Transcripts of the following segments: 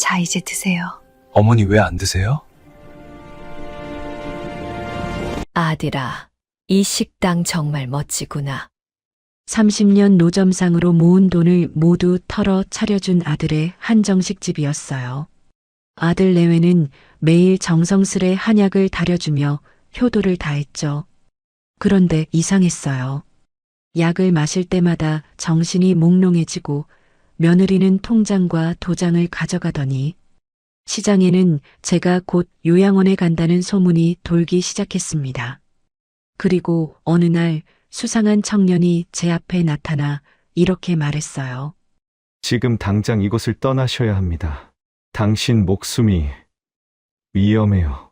자, 이제 드세요. 어머니 왜 안 드세요? 아들아, 이 식당 정말 멋지구나. 30년 노점상으로 모은 돈을 모두 털어 차려준 아들의 한정식집이었어요. 아들 내외는 매일 정성스레 한약을 다려주며 효도를 다했죠. 그런데 이상했어요. 약을 마실 때마다 정신이 몽롱해지고 며느리는 통장과 도장을 가져가더니 시장에는 제가 곧 요양원에 간다는 소문이 돌기 시작했습니다. 그리고 어느 날 수상한 청년이 제 앞에 나타나 이렇게 말했어요. 지금 당장 이곳을 떠나셔야 합니다. 당신 목숨이 위험해요.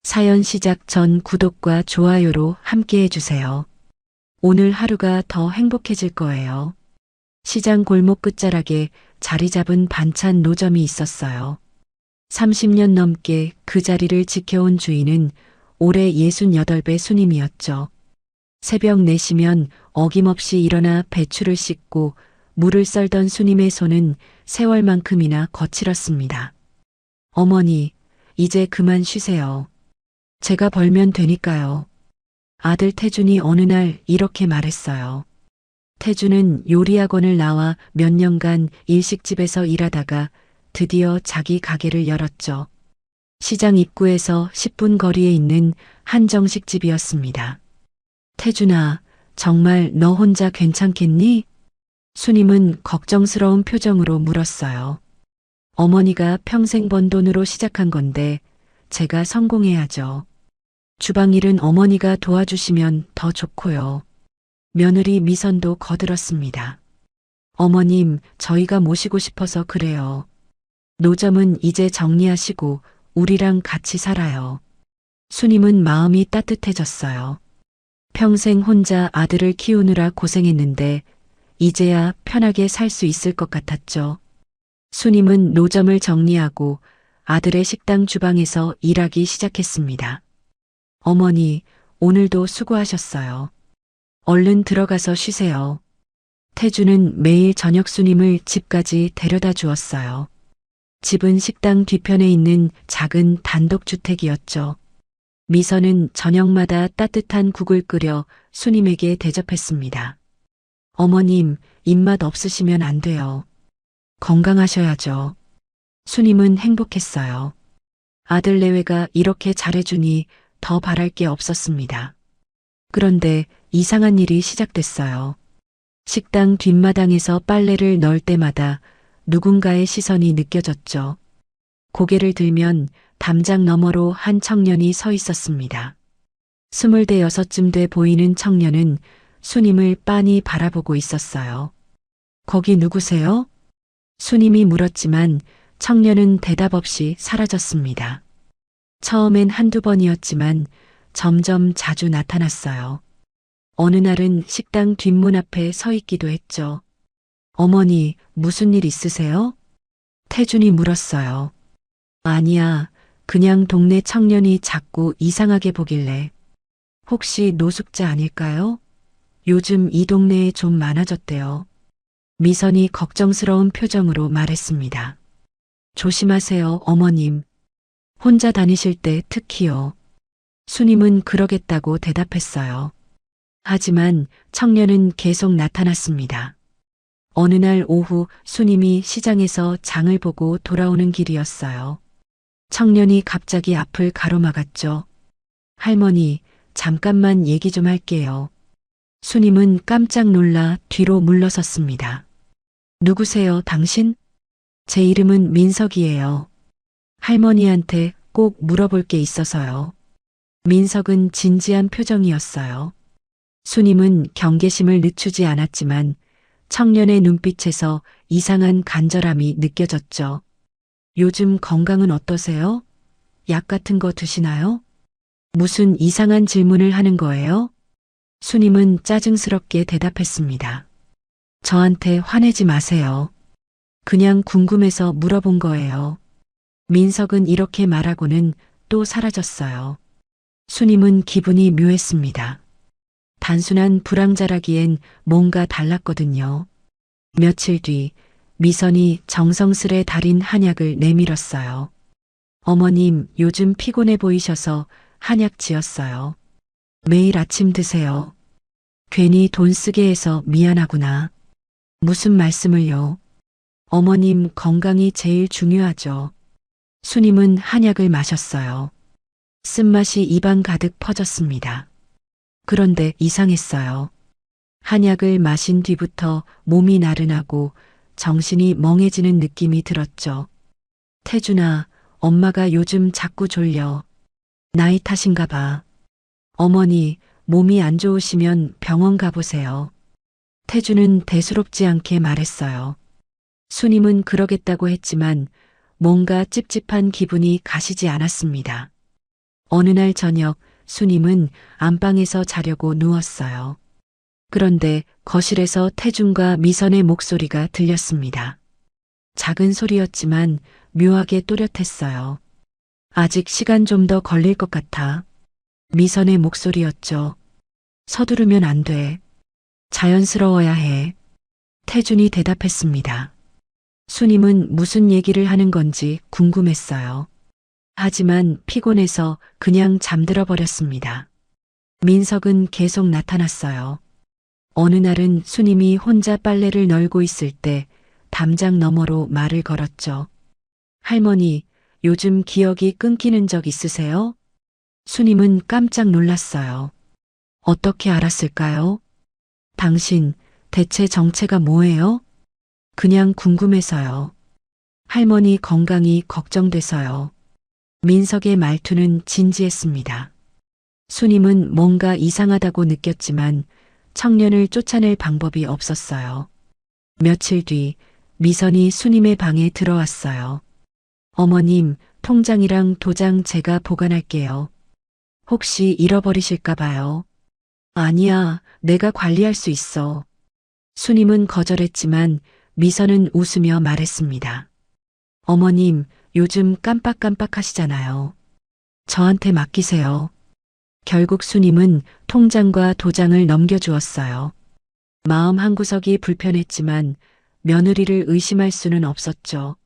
사연 시작 전 구독과 좋아요로 함께 해주세요. 오늘 하루가 더 행복해질 거예요. 시장 골목 끝자락에 자리 잡은 반찬 노점이 있었어요. 30년 넘게 그 자리를 지켜온 주인은 올해 68배 수님이었죠. 새벽 4시면 어김없이 일어나 배추를 씻고 물을 썰던 수님의 손은 세월만큼이나 거칠었습니다. 어머니, 이제 그만 쉬세요. 제가 벌면 되니까요. 아들 태준이 어느 날 이렇게 말했어요. 태준은 요리학원을 나와 몇 년간 일식집에서 일하다가 드디어 자기 가게를 열었죠. 시장 입구에서 10분 거리에 있는 한정식집이었습니다. 태준아, 정말 너 혼자 괜찮겠니? 수님은 걱정스러운 표정으로 물었어요. 어머니가 평생 번 돈으로 시작한 건데 제가 성공해야죠. 주방 일은 어머니가 도와주시면 더 좋고요. 며느리 미선도 거들었습니다. 어머님, 저희가 모시고 싶어서 그래요. 노점은 이제 정리하시고 우리랑 같이 살아요. 수님은 마음이 따뜻해졌어요. 평생 혼자 아들을 키우느라 고생했는데 이제야 편하게 살 수 있을 것 같았죠. 수님은 노점을 정리하고 아들의 식당 주방에서 일하기 시작했습니다. 어머니, 오늘도 수고하셨어요. 얼른 들어가서 쉬세요. 태주는 매일 저녁 수님을 집까지 데려다 주었어요. 집은 식당 뒤편에 있는 작은 단독주택이었죠. 미선은 저녁마다 따뜻한 국을 끓여 수님에게 대접했습니다. 어머님, 입맛 없으시면 안 돼요. 건강하셔야죠. 수님은 행복했어요. 아들 내외가 이렇게 잘해주니 더 바랄 게 없었습니다. 그런데 이상한 일이 시작됐어요. 식당 뒷마당에서 빨래를 넣을 때마다 누군가의 시선이 느껴졌죠. 고개를 들면 담장 너머로 한 청년이 서 있었습니다. 26쯤 돼 보이는 청년은 수님을 빤히 바라보고 있었어요. 거기 누구세요? 수님이 물었지만 청년은 대답 없이 사라졌습니다. 처음엔 한두 번이었지만 점점 자주 나타났어요. 어느 날은 식당 뒷문 앞에 서 있기도 했죠. 어머니, 무슨 일 있으세요? 태준이 물었어요. 아니야, 그냥 동네 청년이 자꾸 이상하게 보길래. 혹시 노숙자 아닐까요? 요즘 이 동네에 좀 많아졌대요. 미선이 걱정스러운 표정으로 말했습니다. 조심하세요, 어머님. 혼자 다니실 때 특히요. 수님은 그러겠다고 대답했어요. 하지만 청년은 계속 나타났습니다. 어느 날 오후 수님이 시장에서 장을 보고 돌아오는 길이었어요. 청년이 갑자기 앞을 가로막았죠. 할머니, 잠깐만 얘기 좀 할게요. 수님은 깜짝 놀라 뒤로 물러섰습니다. 누구세요, 당신? 제 이름은 민석이에요. 할머니한테 꼭 물어볼 게 있어서요. 민석은 진지한 표정이었어요. 수님은 경계심을 늦추지 않았지만 청년의 눈빛에서 이상한 간절함이 느껴졌죠. 요즘 건강은 어떠세요? 약 같은 거 드시나요? 무슨 이상한 질문을 하는 거예요? 수님은 짜증스럽게 대답했습니다. 저한테 화내지 마세요. 그냥 궁금해서 물어본 거예요. 민석은 이렇게 말하고는 또 사라졌어요. 수님은 기분이 묘했습니다. 단순한 불황자라기엔 뭔가 달랐거든요. 며칠 뒤 미선이 정성스레 달인 한약을 내밀었어요. 어머님, 요즘 피곤해 보이셔서 한약 지었어요. 매일 아침 드세요. 괜히 돈 쓰게 해서 미안하구나. 무슨 말씀을요? 어머님 건강이 제일 중요하죠. 수님은 한약을 마셨어요. 쓴맛이 입안 가득 퍼졌습니다. 그런데 이상했어요. 한약을 마신 뒤부터 몸이 나른하고 정신이 멍해지는 느낌이 들었죠. 태준아, 엄마가 요즘 자꾸 졸려. 나이 탓인가 봐. 어머니, 몸이 안 좋으시면 병원 가보세요. 태준은 대수롭지 않게 말했어요. 수님은 그러겠다고 했지만 뭔가 찝찝한 기분이 가시지 않았습니다. 어느 날 저녁 수님은 안방에서 자려고 누웠어요. 그런데 거실에서 태준과 미선의 목소리가 들렸습니다. 작은 소리였지만 묘하게 또렷했어요. 아직 시간 좀 더 걸릴 것 같아. 미선의 목소리였죠. 서두르면 안 돼. 자연스러워야 해. 태준이 대답했습니다. 수님은 무슨 얘기를 하는 건지 궁금했어요. 하지만 피곤해서 그냥 잠들어 버렸습니다. 민석은 계속 나타났어요. 어느 날은 수님이 혼자 빨래를 널고 있을 때 담장 너머로 말을 걸었죠. 할머니, 요즘 기억이 끊기는 적 있으세요? 수님은 깜짝 놀랐어요. 어떻게 알았을까요? 당신, 대체 정체가 뭐예요? 그냥 궁금해서요. 할머니 건강이 걱정돼서요. 민석의 말투는 진지했습니다. 수님은 뭔가 이상하다고 느꼈지만 청년을 쫓아낼 방법이 없었어요. 며칠 뒤 미선이 수님의 방에 들어왔어요. 어머님, 통장이랑 도장 제가 보관할게요. 혹시 잃어버리실까 봐요. 아니야, 내가 관리할 수 있어. 수님은 거절했지만 미선은 웃으며 말했습니다. 어머님, 요즘 깜빡깜빡 하시잖아요. 저한테 맡기세요. 결국 수님은 통장과 도장을 넘겨주었어요. 마음 한구석이 불편했지만 며느리를 의심할 수는 없었죠.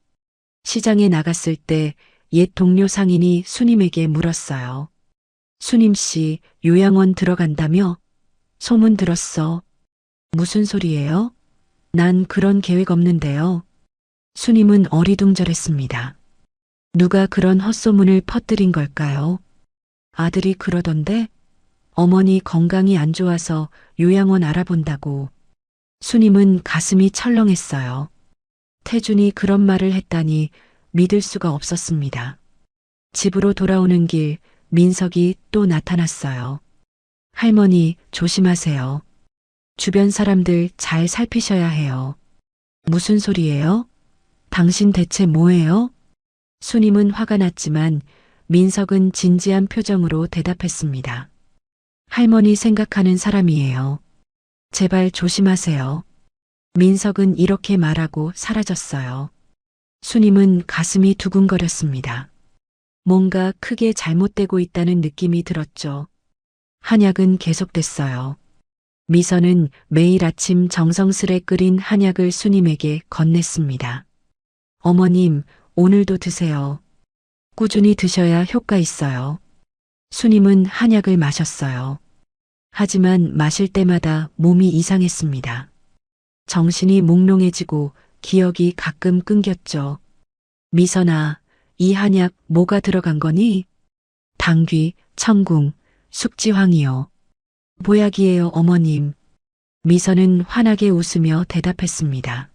시장에 나갔을 때 옛 동료 상인이 수님에게 물었어요. 수님 씨, 요양원 들어간다며? 소문 들었어. 무슨 소리예요? 난 그런 계획 없는데요. 수님은 어리둥절했습니다. 누가 그런 헛소문을 퍼뜨린 걸까요? 아들이 그러던데? 어머니 건강이 안 좋아서 요양원 알아본다고. 수님은 가슴이 철렁했어요. 태준이 그런 말을 했다니 믿을 수가 없었습니다. 집으로 돌아오는 길 민석이 또 나타났어요. 할머니, 조심하세요. 주변 사람들 잘 살피셔야 해요. 무슨 소리예요? 당신 대체 뭐예요? 수님은 화가 났지만 민석은 진지한 표정으로 대답했습니다. 할머니 생각하는 사람이에요. 제발 조심하세요. 민석은 이렇게 말하고 사라졌어요. 수님은 가슴이 두근거렸습니다. 뭔가 크게 잘못되고 있다는 느낌이 들었죠. 한약은 계속됐어요. 미선은 매일 아침 정성스레 끓인 한약을 수님에게 건넸습니다. 어머님, 오늘도 드세요. 꾸준히 드셔야 효과 있어요. 수님은 한약을 마셨어요. 하지만 마실 때마다 몸이 이상했습니다. 정신이 몽롱해지고 기억이 가끔 끊겼죠. 미선아, 이 한약 뭐가 들어간 거니? 당귀, 청궁, 숙지황이요. 보약이에요, 어머님. 미선은 환하게 웃으며 대답했습니다.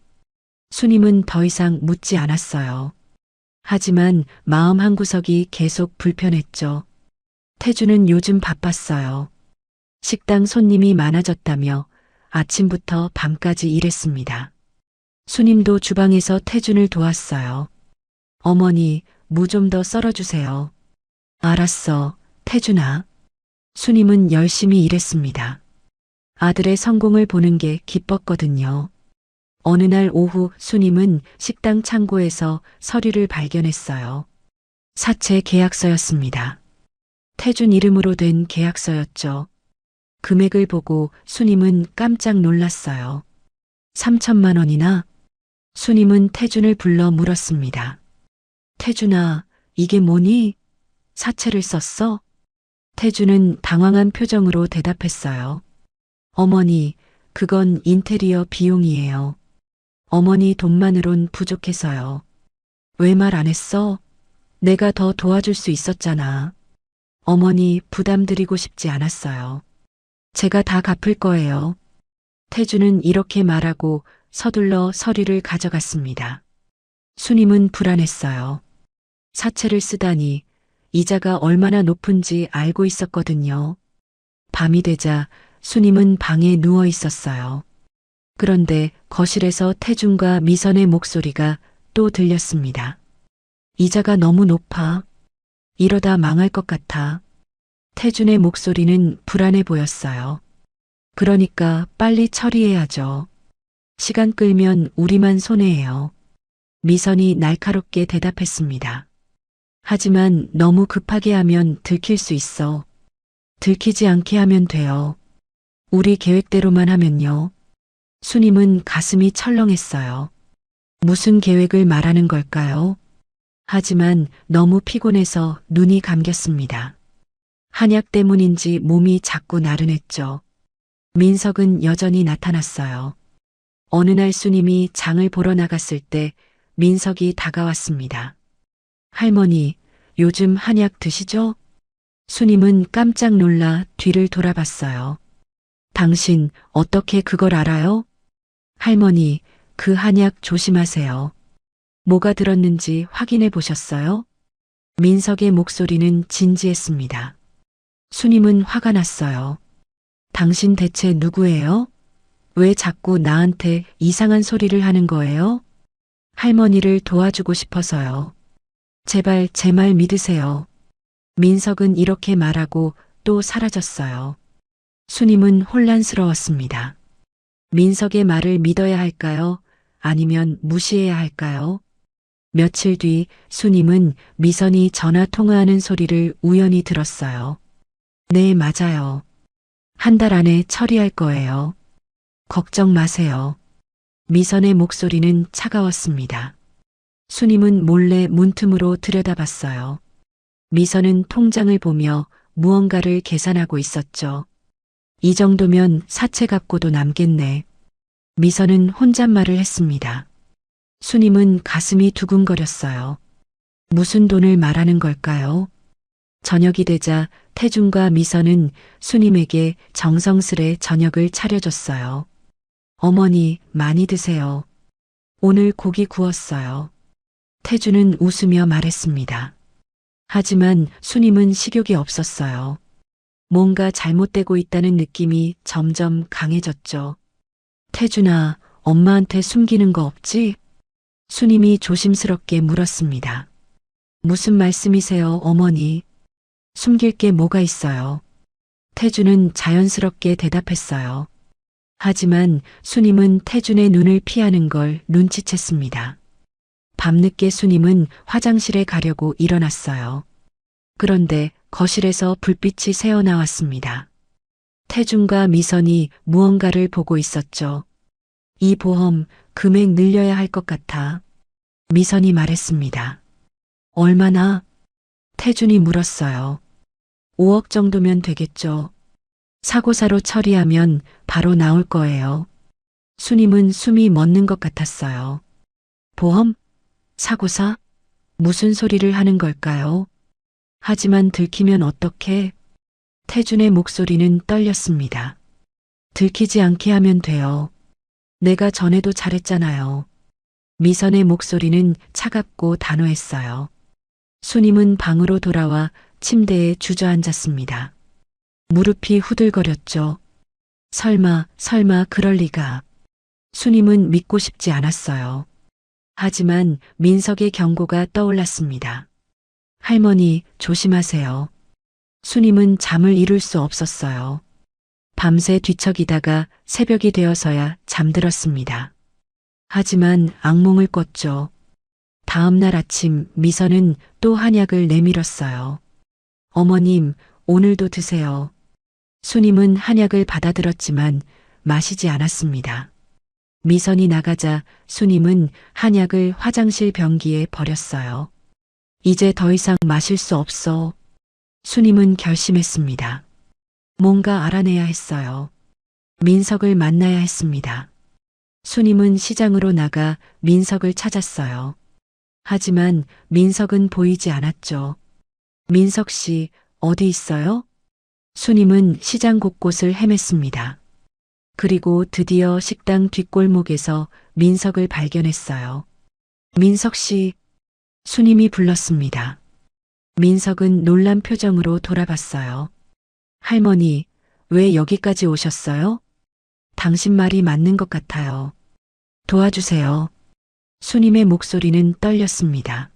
수님은 더 이상 묻지 않았어요. 하지만 마음 한구석이 계속 불편했죠. 태주는 요즘 바빴어요. 식당 손님이 많아졌다며 아침부터 밤까지 일했습니다. 수님도 주방에서 태준을 도왔어요. 어머니, 무 좀 더 썰어주세요. 알았어, 태준아. 수님은 열심히 일했습니다. 아들의 성공을 보는 게 기뻤거든요. 어느 날 오후 수님은 식당 창고에서 서류를 발견했어요. 사채 계약서였습니다. 태준 이름으로 된 계약서였죠. 금액을 보고 수님은 깜짝 놀랐어요. 3천만 원이나? 수님은 태준을 불러 물었습니다. 태준아, 이게 뭐니? 사채를 썼어? 태준은 당황한 표정으로 대답했어요. 어머니, 그건 인테리어 비용이에요. 어머니 돈만으론 부족해서요. 왜 말 안 했어? 내가 더 도와줄 수 있었잖아. 어머니 부담드리고 싶지 않았어요. 제가 다 갚을 거예요. 태준은 이렇게 말하고 서둘러 서류를 가져갔습니다. 수님은 불안했어요. 사채를 쓰다니 이자가 얼마나 높은지 알고 있었거든요. 밤이 되자 수님은 방에 누워 있었어요. 그런데 거실에서 태준과 미선의 목소리가 또 들렸습니다. 이자가 너무 높아. 이러다 망할 것 같아. 태준의 목소리는 불안해 보였어요. 그러니까 빨리 처리해야죠. 시간 끌면 우리만 손해예요. 미선이 날카롭게 대답했습니다. 하지만 너무 급하게 하면 들킬 수 있어. 들키지 않게 하면 돼요. 우리 계획대로만 하면요. 수님은 가슴이 철렁했어요. 무슨 계획을 말하는 걸까요? 하지만 너무 피곤해서 눈이 감겼습니다. 한약 때문인지 몸이 자꾸 나른했죠. 민석은 여전히 나타났어요. 어느 날 수님이 장을 보러 나갔을 때 민석이 다가왔습니다. 할머니, 요즘 한약 드시죠? 수님은 깜짝 놀라 뒤를 돌아봤어요. 당신 어떻게 그걸 알아요? 할머니, 그 한약 조심하세요. 뭐가 들었는지 확인해 보셨어요? 민석의 목소리는 진지했습니다. 수님은 화가 났어요. 당신 대체 누구예요? 왜 자꾸 나한테 이상한 소리를 하는 거예요? 할머니를 도와주고 싶어서요. 제발 제 말 믿으세요. 민석은 이렇게 말하고 또 사라졌어요. 수님은 혼란스러웠습니다. 민석의 말을 믿어야 할까요? 아니면 무시해야 할까요? 며칠 뒤 수님은 미선이 전화 통화하는 소리를 우연히 들었어요. 네, 맞아요. 한 달 안에 처리할 거예요. 걱정 마세요. 미선의 목소리는 차가웠습니다. 수님은 몰래 문틈으로 들여다봤어요. 미선은 통장을 보며 무언가를 계산하고 있었죠. 이 정도면 사채 갚고도 남겠네. 미선은 혼잣말을 했습니다. 수님은 가슴이 두근거렸어요. 무슨 돈을 말하는 걸까요? 저녁이 되자 태준과 미선은 수님에게 정성스레 저녁을 차려줬어요. 어머니, 많이 드세요. 오늘 고기 구웠어요. 태준은 웃으며 말했습니다. 하지만 수님은 식욕이 없었어요. 뭔가 잘못되고 있다는 느낌이 점점 강해졌죠. 태준아, 엄마한테 숨기는 거 없지? 수님이 조심스럽게 물었습니다. 무슨 말씀이세요, 어머니? 숨길 게 뭐가 있어요? 태준은 자연스럽게 대답했어요. 하지만 수님은 태준의 눈을 피하는 걸 눈치챘습니다. 밤늦게 수님은 화장실에 가려고 일어났어요. 그런데 거실에서 불빛이 새어나왔습니다. 태준과 미선이 무언가를 보고 있었죠. 이 보험 금액 늘려야 할 것 같아. 미선이 말했습니다. 얼마나? 태준이 물었어요. 5억 정도면 되겠죠. 사고사로 처리하면 바로 나올 거예요. 수님은 숨이 멎는 것 같았어요. 보험? 사고사? 무슨 소리를 하는 걸까요? 하지만 들키면 어떡해? 태준의 목소리는 떨렸습니다. 들키지 않게 하면 돼요. 내가 전에도 잘했잖아요. 미선의 목소리는 차갑고 단호했어요. 수님은 방으로 돌아와 침대에 주저앉았습니다. 무릎이 후들거렸죠. 설마 그럴 리가. 수님은 믿고 싶지 않았어요. 하지만 민석의 경고가 떠올랐습니다. 할머니, 조심하세요. 수님은 잠을 이룰 수 없었어요. 밤새 뒤척이다가 새벽이 되어서야 잠들었습니다. 하지만 악몽을 꿨죠. 다음 날 아침 미선은 또 한약을 내밀었어요. 어머님, 오늘도 드세요. 수님은 한약을 받아들었지만 마시지 않았습니다. 미선이 나가자 수님은 한약을 화장실 변기에 버렸어요. 이제 더 이상 마실 수 없어. 수님은 결심했습니다. 뭔가 알아내야 했어요. 민석을 만나야 했습니다. 수님은 시장으로 나가 민석을 찾았어요. 하지만 민석은 보이지 않았죠. 민석 씨, 어디 있어요? 수님은 시장 곳곳을 헤맸습니다. 그리고 드디어 식당 뒷골목에서 민석을 발견했어요. 민석 씨, 수님이 불렀습니다. 민석은 놀란 표정으로 돌아봤어요. 할머니, 왜 여기까지 오셨어요? 당신 말이 맞는 것 같아요. 도와주세요. 수님의 목소리는 떨렸습니다.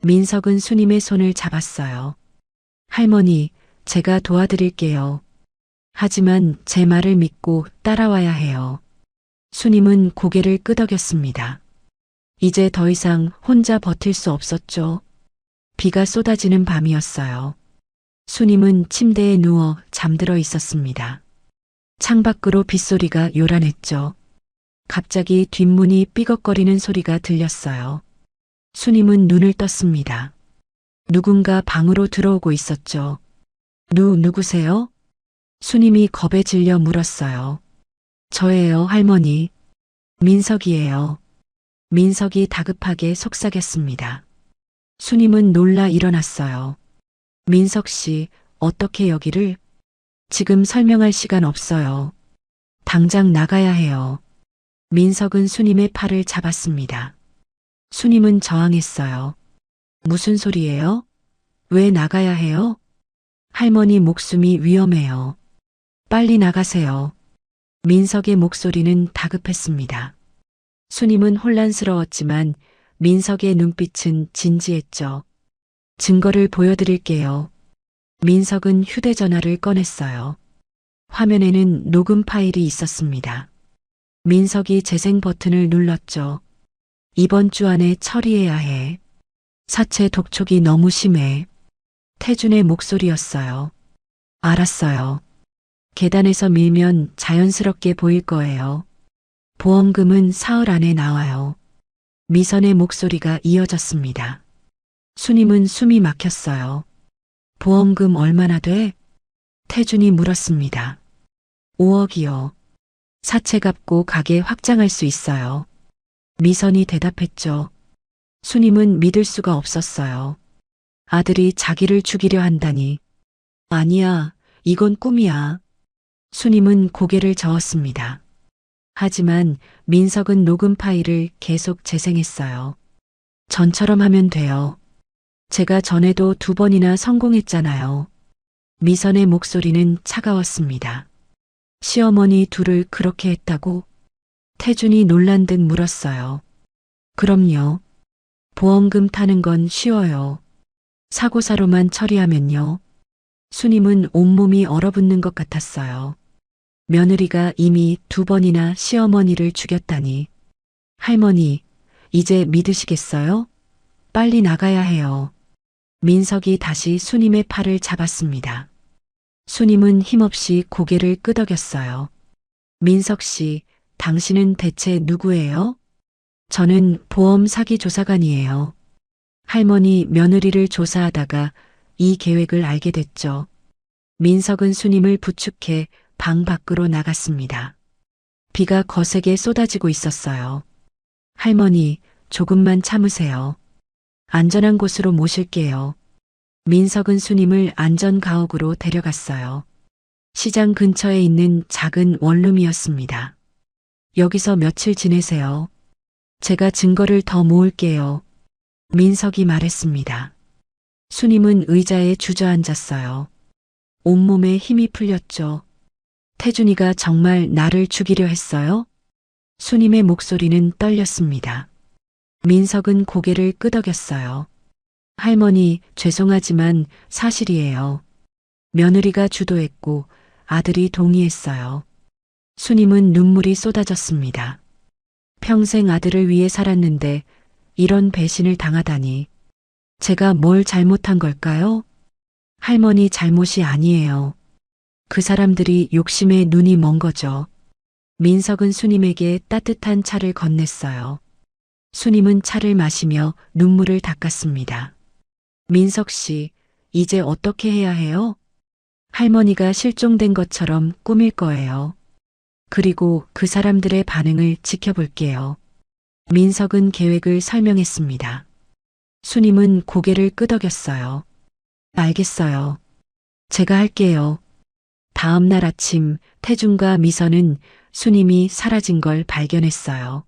민석은 수님의 손을 잡았어요. 할머니, 제가 도와드릴게요. 하지만 제 말을 믿고 따라와야 해요. 수님은 고개를 끄덕였습니다. 이제 더 이상 혼자 버틸 수 없었죠. 비가 쏟아지는 밤이었어요. 수님은 침대에 누워 잠들어 있었습니다. 창밖으로 빗소리가 요란했죠. 갑자기 뒷문이 삐걱거리는 소리가 들렸어요. 수님은 눈을 떴습니다. 누군가 방으로 들어오고 있었죠. 누구세요? 수님이 겁에 질려 물었어요. 저예요, 할머니. 민석이에요. 민석이 다급하게 속삭였습니다. 수님은 놀라 일어났어요. 민석 씨, 어떻게 여기를? 지금 설명할 시간 없어요. 당장 나가야 해요. 민석은 수님의 팔을 잡았습니다. 수님은 저항했어요. 무슨 소리예요? 왜 나가야 해요? 할머니 목숨이 위험해요. 빨리 나가세요. 민석의 목소리는 다급했습니다. 수님은 혼란스러웠지만 민석의 눈빛은 진지했죠. 증거를 보여드릴게요. 민석은 휴대전화를 꺼냈어요. 화면에는 녹음 파일이 있었습니다. 민석이 재생 버튼을 눌렀죠. 이번 주 안에 처리해야 해. 사체 독촉이 너무 심해. 태준의 목소리였어요. 알았어요. 계단에서 밀면 자연스럽게 보일 거예요. 보험금은 사흘 안에 나와요. 미선의 목소리가 이어졌습니다. 수님은 숨이 막혔어요. 보험금 얼마나 돼? 태준이 물었습니다. 5억이요. 사채 갚고 가게 확장할 수 있어요. 미선이 대답했죠. 수님은 믿을 수가 없었어요. 아들이 자기를 죽이려 한다니. 아니야, 이건 꿈이야. 수님은 고개를 저었습니다. 하지만 민석은 녹음 파일을 계속 재생했어요. 전처럼 하면 돼요. 제가 전에도 2번이나 성공했잖아요. 미선의 목소리는 차가웠습니다. 시어머니 둘을 그렇게 했다고? 태준이 놀란 듯 물었어요. 그럼요. 보험금 타는 건 쉬워요. 사고사로만 처리하면요. 수님은 온몸이 얼어붙는 것 같았어요. 며느리가 이미 2번이나 시어머니를 죽였다니. 할머니, 이제 믿으시겠어요? 빨리 나가야 해요. 민석이 다시 수님의 팔을 잡았습니다. 수님은 힘없이 고개를 끄덕였어요. 민석 씨, 당신은 대체 누구예요? 저는 보험 사기 조사관이에요. 할머니 며느리를 조사하다가 이 계획을 알게 됐죠. 민석은 수님을 부축해 방 밖으로 나갔습니다. 비가 거세게 쏟아지고 있었어요. 할머니, 조금만 참으세요. 안전한 곳으로 모실게요. 민석은 수님을 안전 가옥으로 데려갔어요. 시장 근처에 있는 작은 원룸이었습니다. 여기서 며칠 지내세요. 제가 증거를 더 모을게요. 민석이 말했습니다. 수님은 의자에 주저앉았어요. 온몸에 힘이 풀렸죠. 태준이가 정말 나를 죽이려 했어요? 수님의 목소리는 떨렸습니다. 민석은 고개를 끄덕였어요. 할머니, 죄송하지만 사실이에요. 며느리가 주도했고 아들이 동의했어요. 수님은 눈물이 쏟아졌습니다. 평생 아들을 위해 살았는데 이런 배신을 당하다니. 제가 뭘 잘못한 걸까요? 할머니 잘못이 아니에요. 그 사람들이 욕심에 눈이 먼 거죠. 민석은 수님에게 따뜻한 차를 건넸어요. 수님은 차를 마시며 눈물을 닦았습니다. 민석 씨, 이제 어떻게 해야 해요? 할머니가 실종된 것처럼 꾸밀 거예요. 그리고 그 사람들의 반응을 지켜볼게요. 민석은 계획을 설명했습니다. 수님은 고개를 끄덕였어요. 알겠어요. 제가 할게요. 다음 날 아침 태준과 미선은 수님이 사라진 걸 발견했어요.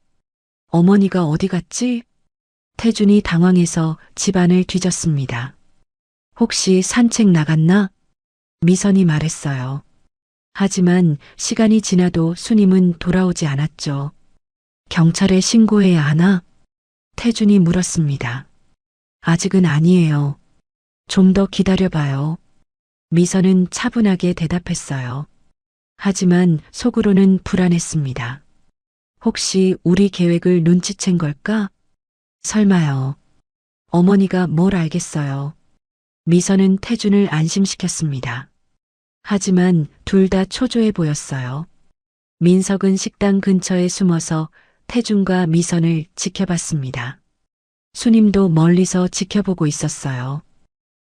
어머니가 어디 갔지? 태준이 당황해서 집안을 뒤졌습니다. 혹시 산책 나갔나? 미선이 말했어요. 하지만 시간이 지나도 수님은 돌아오지 않았죠. 경찰에 신고해야 하나? 태준이 물었습니다. 아직은 아니에요. 좀 더 기다려봐요. 미선은 차분하게 대답했어요. 하지만 속으로는 불안했습니다. 혹시 우리 계획을 눈치챈 걸까? 설마요. 어머니가 뭘 알겠어요. 미선은 태준을 안심시켰습니다. 하지만 둘 다 초조해 보였어요. 민석은 식당 근처에 숨어서 태준과 미선을 지켜봤습니다. 수님도 멀리서 지켜보고 있었어요.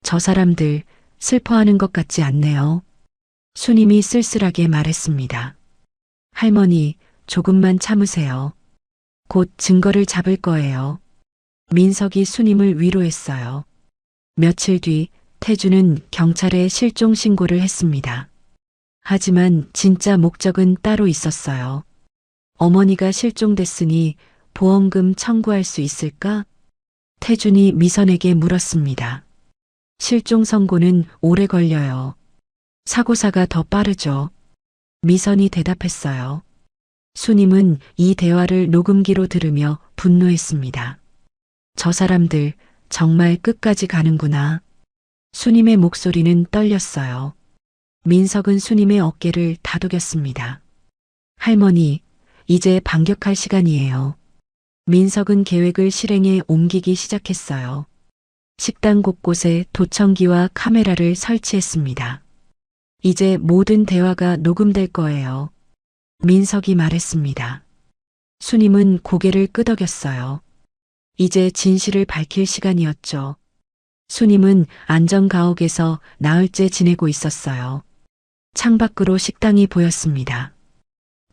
저 사람들 슬퍼하는 것 같지 않네요. 수님이 쓸쓸하게 말했습니다. 할머니, 조금만 참으세요. 곧 증거를 잡을 거예요. 민석이 수님을 위로했어요. 며칠 뒤 태준은 경찰에 실종 신고를 했습니다. 하지만 진짜 목적은 따로 있었어요. 어머니가 실종됐으니 보험금 청구할 수 있을까? 태준이 미선에게 물었습니다. 실종 선고는 오래 걸려요. 사고사가 더 빠르죠. 미선이 대답했어요. 수님은 이 대화를 녹음기로 들으며 분노했습니다. 저 사람들 정말 끝까지 가는구나. 수님의 목소리는 떨렸어요. 민석은 수님의 어깨를 다독였습니다. 할머니, 이제 반격할 시간이에요. 민석은 계획을 실행에 옮기기 시작했어요. 식당 곳곳에 도청기와 카메라를 설치했습니다. 이제 모든 대화가 녹음될 거예요. 민석이 말했습니다. 수님은 고개를 끄덕였어요. 이제 진실을 밝힐 시간이었죠. 수님은 안전가옥에서 나흘째 지내고 있었어요. 창밖으로 식당이 보였습니다.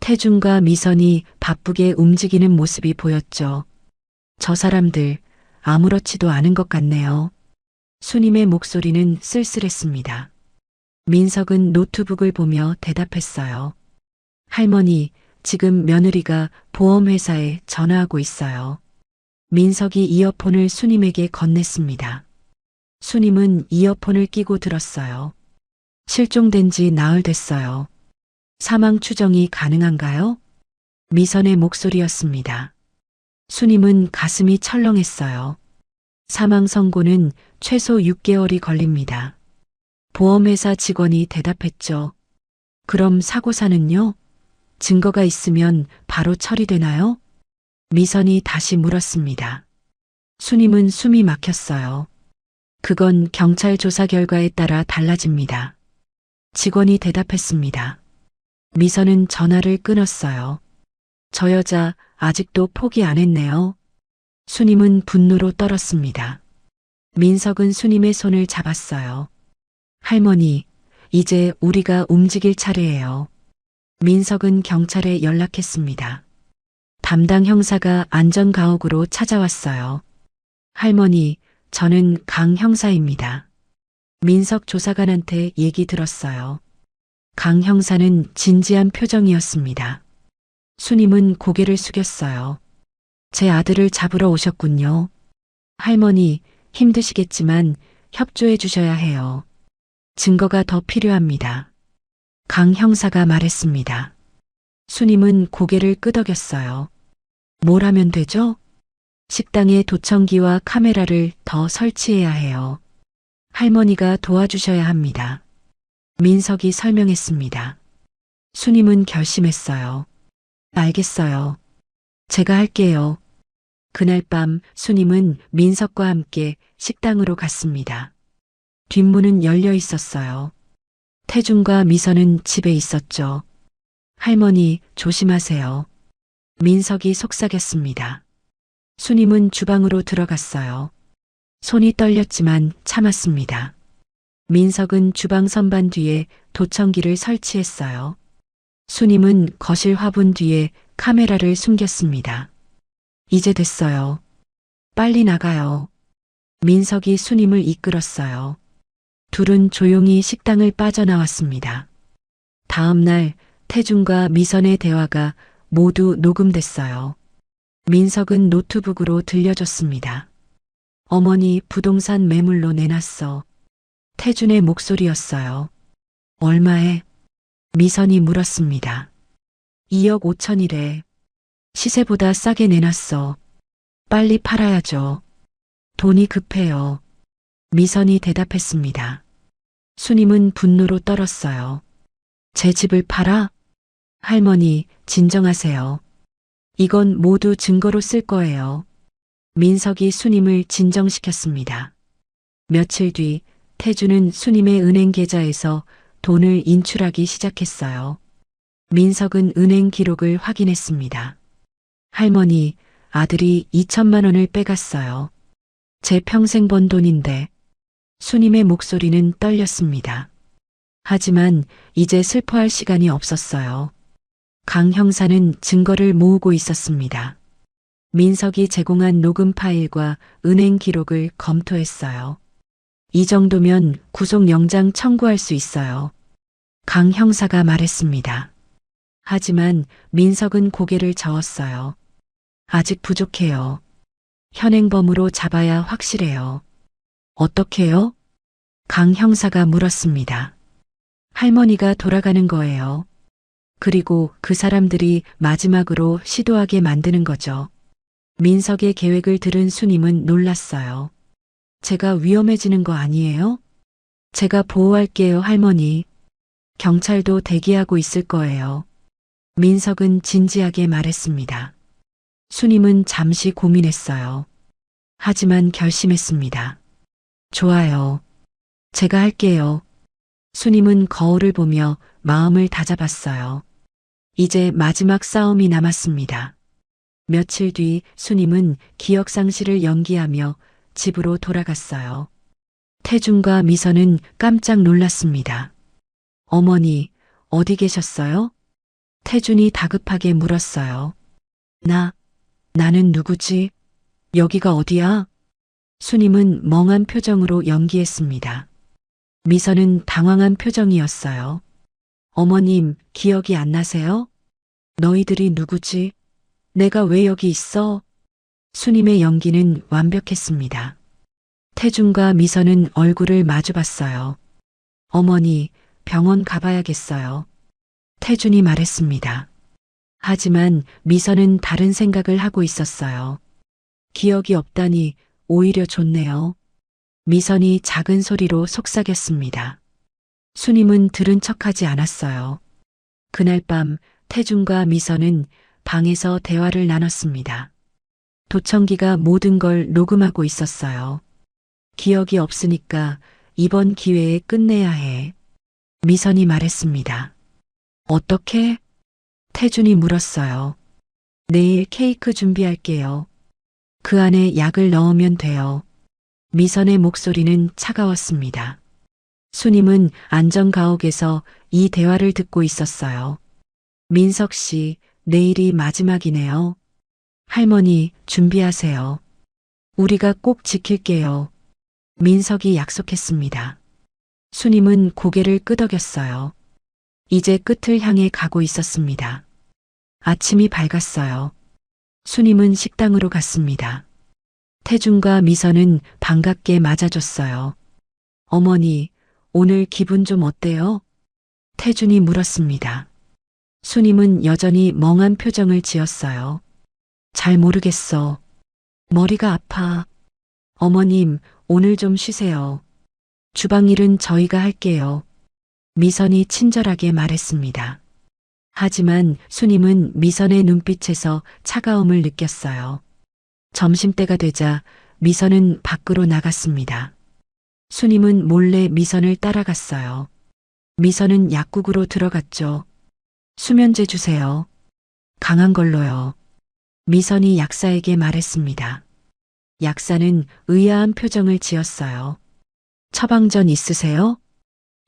태준과 미선이 바쁘게 움직이는 모습이 보였죠. 저 사람들 아무렇지도 않은 것 같네요. 수님의 목소리는 쓸쓸했습니다. 민석은 노트북을 보며 대답했어요. 할머니, 지금 며느리가 보험회사에 전화하고 있어요. 민석이 이어폰을 수님에게 건넸습니다. 수님은 이어폰을 끼고 들었어요. 실종된 지 나흘 됐어요. 사망 추정이 가능한가요? 미선의 목소리였습니다. 수님은 가슴이 철렁했어요. 사망 선고는 최소 6개월이 걸립니다. 보험회사 직원이 대답했죠. 그럼 사고사는요? 증거가 있으면 바로 처리되나요? 미선이 다시 물었습니다. 수님은 숨이 막혔어요. 그건 경찰 조사 결과에 따라 달라집니다. 직원이 대답했습니다. 미선은 전화를 끊었어요. 저 여자 아직도 포기 안 했네요. 수님은 분노로 떨었습니다. 민석은 수님의 손을 잡았어요. 할머니, 이제 우리가 움직일 차례예요. 민석은 경찰에 연락했습니다. 담당 형사가 안전가옥으로 찾아왔어요. 할머니, 저는 강 형사입니다. 민석 조사관한테 얘기 들었어요. 강 형사는 진지한 표정이었습니다. 수님은 고개를 숙였어요. 제 아들을 잡으러 오셨군요. 할머니, 힘드시겠지만 협조해 주셔야 해요. 증거가 더 필요합니다. 강 형사가 말했습니다. 수님은 고개를 끄덕였어요. 뭘 하면 되죠? 식당에 도청기와 카메라를 더 설치해야 해요. 할머니가 도와주셔야 합니다. 민석이 설명했습니다. 수님은 결심했어요. 알겠어요. 제가 할게요. 그날 밤 수님은 민석과 함께 식당으로 갔습니다. 뒷문은 열려 있었어요. 태준과 미선은 집에 있었죠. 할머니, 조심하세요. 민석이 속삭였습니다. 수님은 주방으로 들어갔어요. 손이 떨렸지만 참았습니다. 민석은 주방 선반 뒤에 도청기를 설치했어요. 수님은 거실 화분 뒤에 카메라를 숨겼습니다. 이제 됐어요. 빨리 나가요. 민석이 수님을 이끌었어요. 둘은 조용히 식당을 빠져나왔습니다. 다음 날 태준과 미선의 대화가 모두 녹음됐어요. 민석은 노트북으로 들려줬습니다. 어머니 부동산 매물로 내놨어. 태준의 목소리였어요. 얼마에? 미선이 물었습니다. 2억 5천이래. 시세보다 싸게 내놨어. 빨리 팔아야죠. 돈이 급해요. 미선이 대답했습니다. 수님은 분노로 떨었어요. 제 집을 팔아? 할머니, 진정하세요. 이건 모두 증거로 쓸 거예요. 민석이 수님을 진정시켰습니다. 며칠 뒤 태주는 수님의 은행 계좌에서 돈을 인출하기 시작했어요. 민석은 은행 기록을 확인했습니다. 할머니, 아들이 2천만 원을 빼갔어요. 제 평생 번 돈인데. 수님의 목소리는 떨렸습니다. 하지만 이제 슬퍼할 시간이 없었어요. 강 형사는 증거를 모으고 있었습니다. 민석이 제공한 녹음 파일과 은행 기록을 검토했어요. 이 정도면 구속영장 청구할 수 있어요. 강 형사가 말했습니다. 하지만 민석은 고개를 저었어요. 아직 부족해요. 현행범으로 잡아야 확실해요. 어떻게요? 강 형사가 물었습니다. 할머니가 돌아가는 거예요. 그리고 그 사람들이 마지막으로 시도하게 만드는 거죠. 민석의 계획을 들은 수님은 놀랐어요. 제가 위험해지는 거 아니에요? 제가 보호할게요, 할머니. 경찰도 대기하고 있을 거예요. 민석은 진지하게 말했습니다. 수님은 잠시 고민했어요. 하지만 결심했습니다. 좋아요. 제가 할게요. 수님은 거울을 보며 마음을 다잡았어요. 이제 마지막 싸움이 남았습니다. 며칠 뒤 수님은 기억상실을 연기하며 집으로 돌아갔어요. 태준과 미선은 깜짝 놀랐습니다. 어머니, 어디 계셨어요? 태준이 다급하게 물었어요. 나는 누구지? 여기가 어디야? 수님은 멍한 표정으로 연기했습니다. 미선은 당황한 표정이었어요. 어머님, 기억이 안 나세요? 너희들이 누구지? 내가 왜 여기 있어? 수님의 연기는 완벽했습니다. 태준과 미선은 얼굴을 마주봤어요. 어머니, 병원 가봐야겠어요. 태준이 말했습니다. 하지만 미선은 다른 생각을 하고 있었어요. 기억이 없다니 오히려 좋네요. 미선이 작은 소리로 속삭였습니다. 수님은 들은 척하지 않았어요. 그날 밤 태준과 미선은 방에서 대화를 나눴습니다. 도청기가 모든 걸 녹음하고 있었어요. 기억이 없으니까 이번 기회에 끝내야 해. 미선이 말했습니다. 어떻게? 태준이 물었어요. 내일 케이크 준비할게요. 그 안에 약을 넣으면 돼요. 미선의 목소리는 차가웠습니다. 수님은 안전가옥에서 이 대화를 듣고 있었어요. 민석 씨, 내일이 마지막이네요. 할머니, 준비하세요. 우리가 꼭 지킬게요. 민석이 약속했습니다. 수님은 고개를 끄덕였어요. 이제 끝을 향해 가고 있었습니다. 아침이 밝았어요. 수님은 식당으로 갔습니다. 태준과 미선은 반갑게 맞아줬어요. 어머니, 오늘 기분 좀 어때요? 태준이 물었습니다. 수님은 여전히 멍한 표정을 지었어요. 잘 모르겠어. 머리가 아파. 어머님, 오늘 좀 쉬세요. 주방 일은 저희가 할게요. 미선이 친절하게 말했습니다. 하지만 수님은 미선의 눈빛에서 차가움을 느꼈어요. 점심때가 되자 미선은 밖으로 나갔습니다. 수님은 몰래 미선을 따라갔어요. 미선은 약국으로 들어갔죠. 수면제 주세요. 강한 걸로요. 미선이 약사에게 말했습니다. 약사는 의아한 표정을 지었어요. 처방전 있으세요?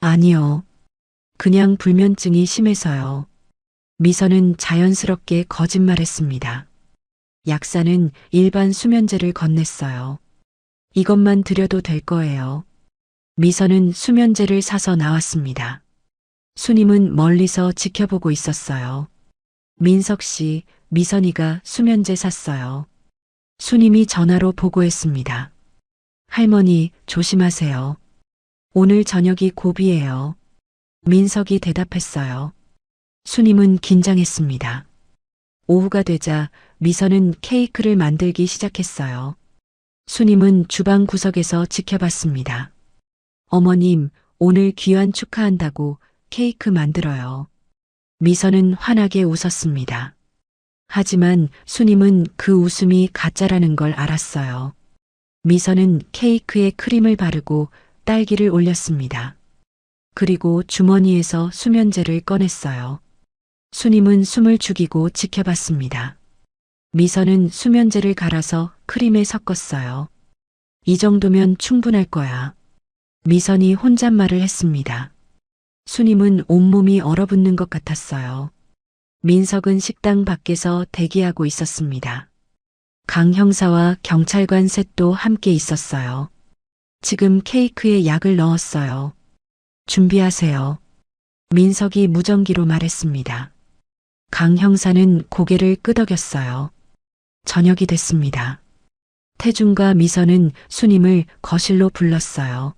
아니요. 그냥 불면증이 심해서요. 미선은 자연스럽게 거짓말했습니다. 약사는 일반 수면제를 건넸어요. 이것만 드려도 될 거예요. 미선은 수면제를 사서 나왔습니다. 수님은 멀리서 지켜보고 있었어요. 민석 씨, 미선이가 수면제 샀어요. 수님이 전화로 보고했습니다. 할머니, 조심하세요. 오늘 저녁이 고비예요. 민석이 대답했어요. 수님은 긴장했습니다. 오후가 되자 미선은 케이크를 만들기 시작했어요. 수님은 주방 구석에서 지켜봤습니다. 어머님, 오늘 귀환 축하한다고 케이크 만들어요. 미선은 환하게 웃었습니다. 하지만 수님은 그 웃음이 가짜라는 걸 알았어요. 미선은 케이크에 크림을 바르고 딸기를 올렸습니다. 그리고 주머니에서 수면제를 꺼냈어요. 수님은 숨을 죽이고 지켜봤습니다. 미선은 수면제를 갈아서 크림에 섞었어요. 이 정도면 충분할 거야. 미선이 혼잣말을 했습니다. 수님은 온몸이 얼어붙는 것 같았어요. 민석은 식당 밖에서 대기하고 있었습니다. 강 형사와 경찰관 셋도 함께 있었어요. 지금 케이크에 약을 넣었어요. 준비하세요. 민석이 무전기로 말했습니다. 강 형사는 고개를 끄덕였어요. 저녁이 됐습니다. 태준과 미선은 수님을 거실로 불렀어요.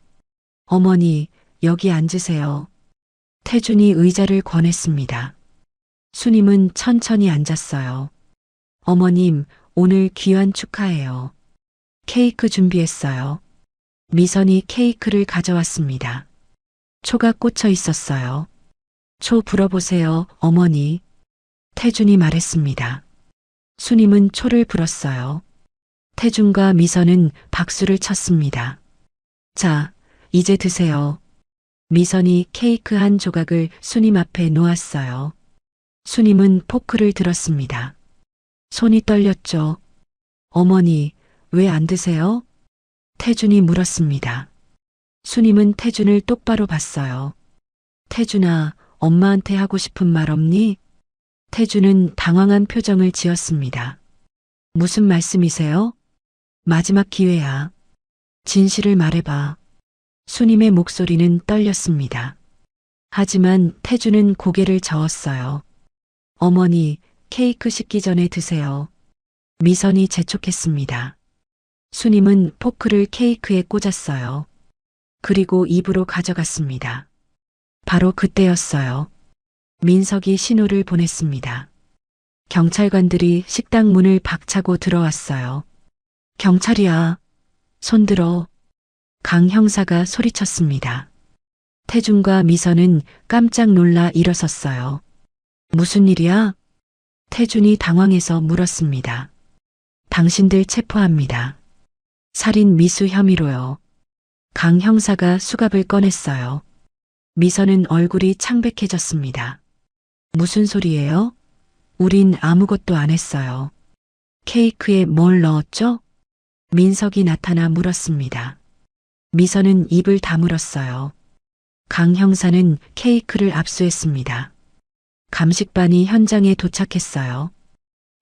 어머니, 여기 앉으세요. 태준이 의자를 권했습니다. 수님은 천천히 앉았어요. 어머님, 오늘 귀환 축하해요. 케이크 준비했어요. 미선이 케이크를 가져왔습니다. 초가 꽂혀 있었어요. 초 불어보세요, 어머니. 태준이 말했습니다. 수님은 초를 불었어요. 태준과 미선은 박수를 쳤습니다. 자, 이제 드세요. 미선이 케이크 한 조각을 수님 앞에 놓았어요. 수님은 포크를 들었습니다. 손이 떨렸죠. 어머니, 왜 안 드세요? 태준이 물었습니다. 수님은 태준을 똑바로 봤어요. 태준아, 엄마한테 하고 싶은 말 없니? 태준은 당황한 표정을 지었습니다. 무슨 말씀이세요? 마지막 기회야. 진실을 말해봐. 수님의 목소리는 떨렸습니다. 하지만 태준은 고개를 저었어요. 어머니, 케이크 식기 전에 드세요. 미선이 재촉했습니다. 수님은 포크를 케이크에 꽂았어요. 그리고 입으로 가져갔습니다. 바로 그때였어요. 민석이 신호를 보냈습니다. 경찰관들이 식당 문을 박차고 들어왔어요. 경찰이야. 손들어. 강 형사가 소리쳤습니다. 태준과 미선은 깜짝 놀라 일어섰어요. 무슨 일이야? 태준이 당황해서 물었습니다. 당신들 체포합니다. 살인 미수 혐의로요. 강 형사가 수갑을 꺼냈어요. 미선은 얼굴이 창백해졌습니다. 무슨 소리예요? 우린 아무것도 안 했어요. 케이크에 뭘 넣었죠? 민석이 나타나 물었습니다. 미선은 입을 다물었어요. 강 형사는 케이크를 압수했습니다. 감식반이 현장에 도착했어요.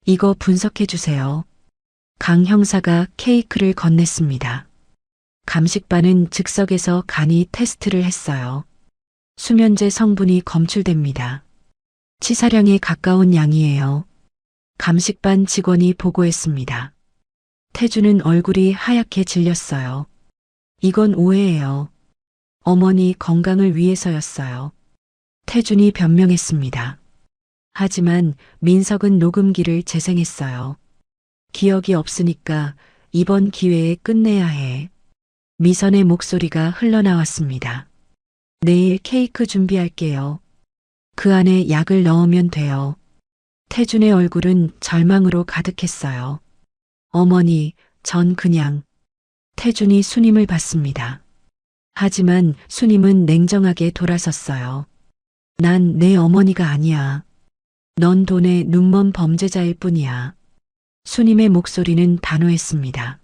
이거 분석해 주세요. 강 형사가 케이크를 건넸습니다. 감식반은 즉석에서 간이 테스트를 했어요. 수면제 성분이 검출됩니다. 치사량에 가까운 양이에요. 감식반 직원이 보고했습니다. 태준은 얼굴이 하얗게 질렸어요. 이건 오해예요. 어머니 건강을 위해서였어요. 태준이 변명했습니다. 하지만 민석은 녹음기를 재생했어요. 기억이 없으니까 이번 기회에 끝내야 해. 미선의 목소리가 흘러나왔습니다. 내일 케이크 준비할게요. 그 안에 약을 넣으면 돼요. 태준의 얼굴은 절망으로 가득했어요. 어머니, 전 그냥. 태준이 수님을 봤습니다. 하지만 수님은 냉정하게 돌아섰어요. 난 내 어머니가 아니야. 넌 돈에 눈먼 범죄자일 뿐이야. 수님의 목소리는 단호했습니다.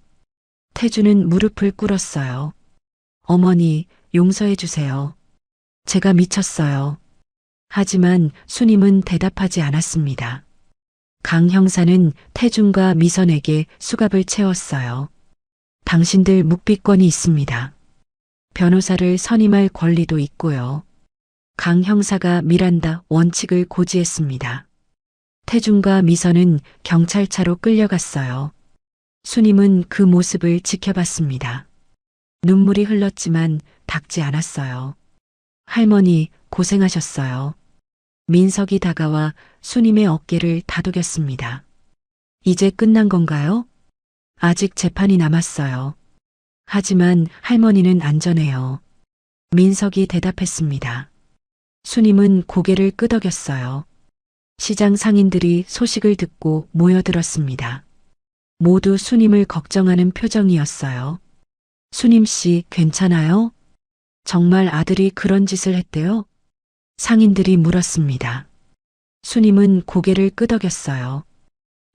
태주는 무릎을 꿇었어요. 어머니, 용서해 주세요. 제가 미쳤어요. 하지만 수님은 대답하지 않았습니다. 강 형사는 태준과 미선에게 수갑을 채웠어요. 당신들 묵비권이 있습니다. 변호사를 선임할 권리도 있고요. 강 형사가 미란다 원칙을 고지했습니다. 태준과 미선은 경찰차로 끌려갔어요. 수님은 그 모습을 지켜봤습니다. 눈물이 흘렀지만 닦지 않았어요. 할머니, 고생하셨어요. 민석이 다가와 수님의 어깨를 다독였습니다. 이제 끝난 건가요? 아직 재판이 남았어요. 하지만 할머니는 안전해요. 민석이 대답했습니다. 수님은 고개를 끄덕였어요. 시장 상인들이 소식을 듣고 모여들었습니다. 모두 수님을 걱정하는 표정이었어요. 수님 씨, 괜찮아요? 정말 아들이 그런 짓을 했대요? 상인들이 물었습니다. 수님은 고개를 끄덕였어요.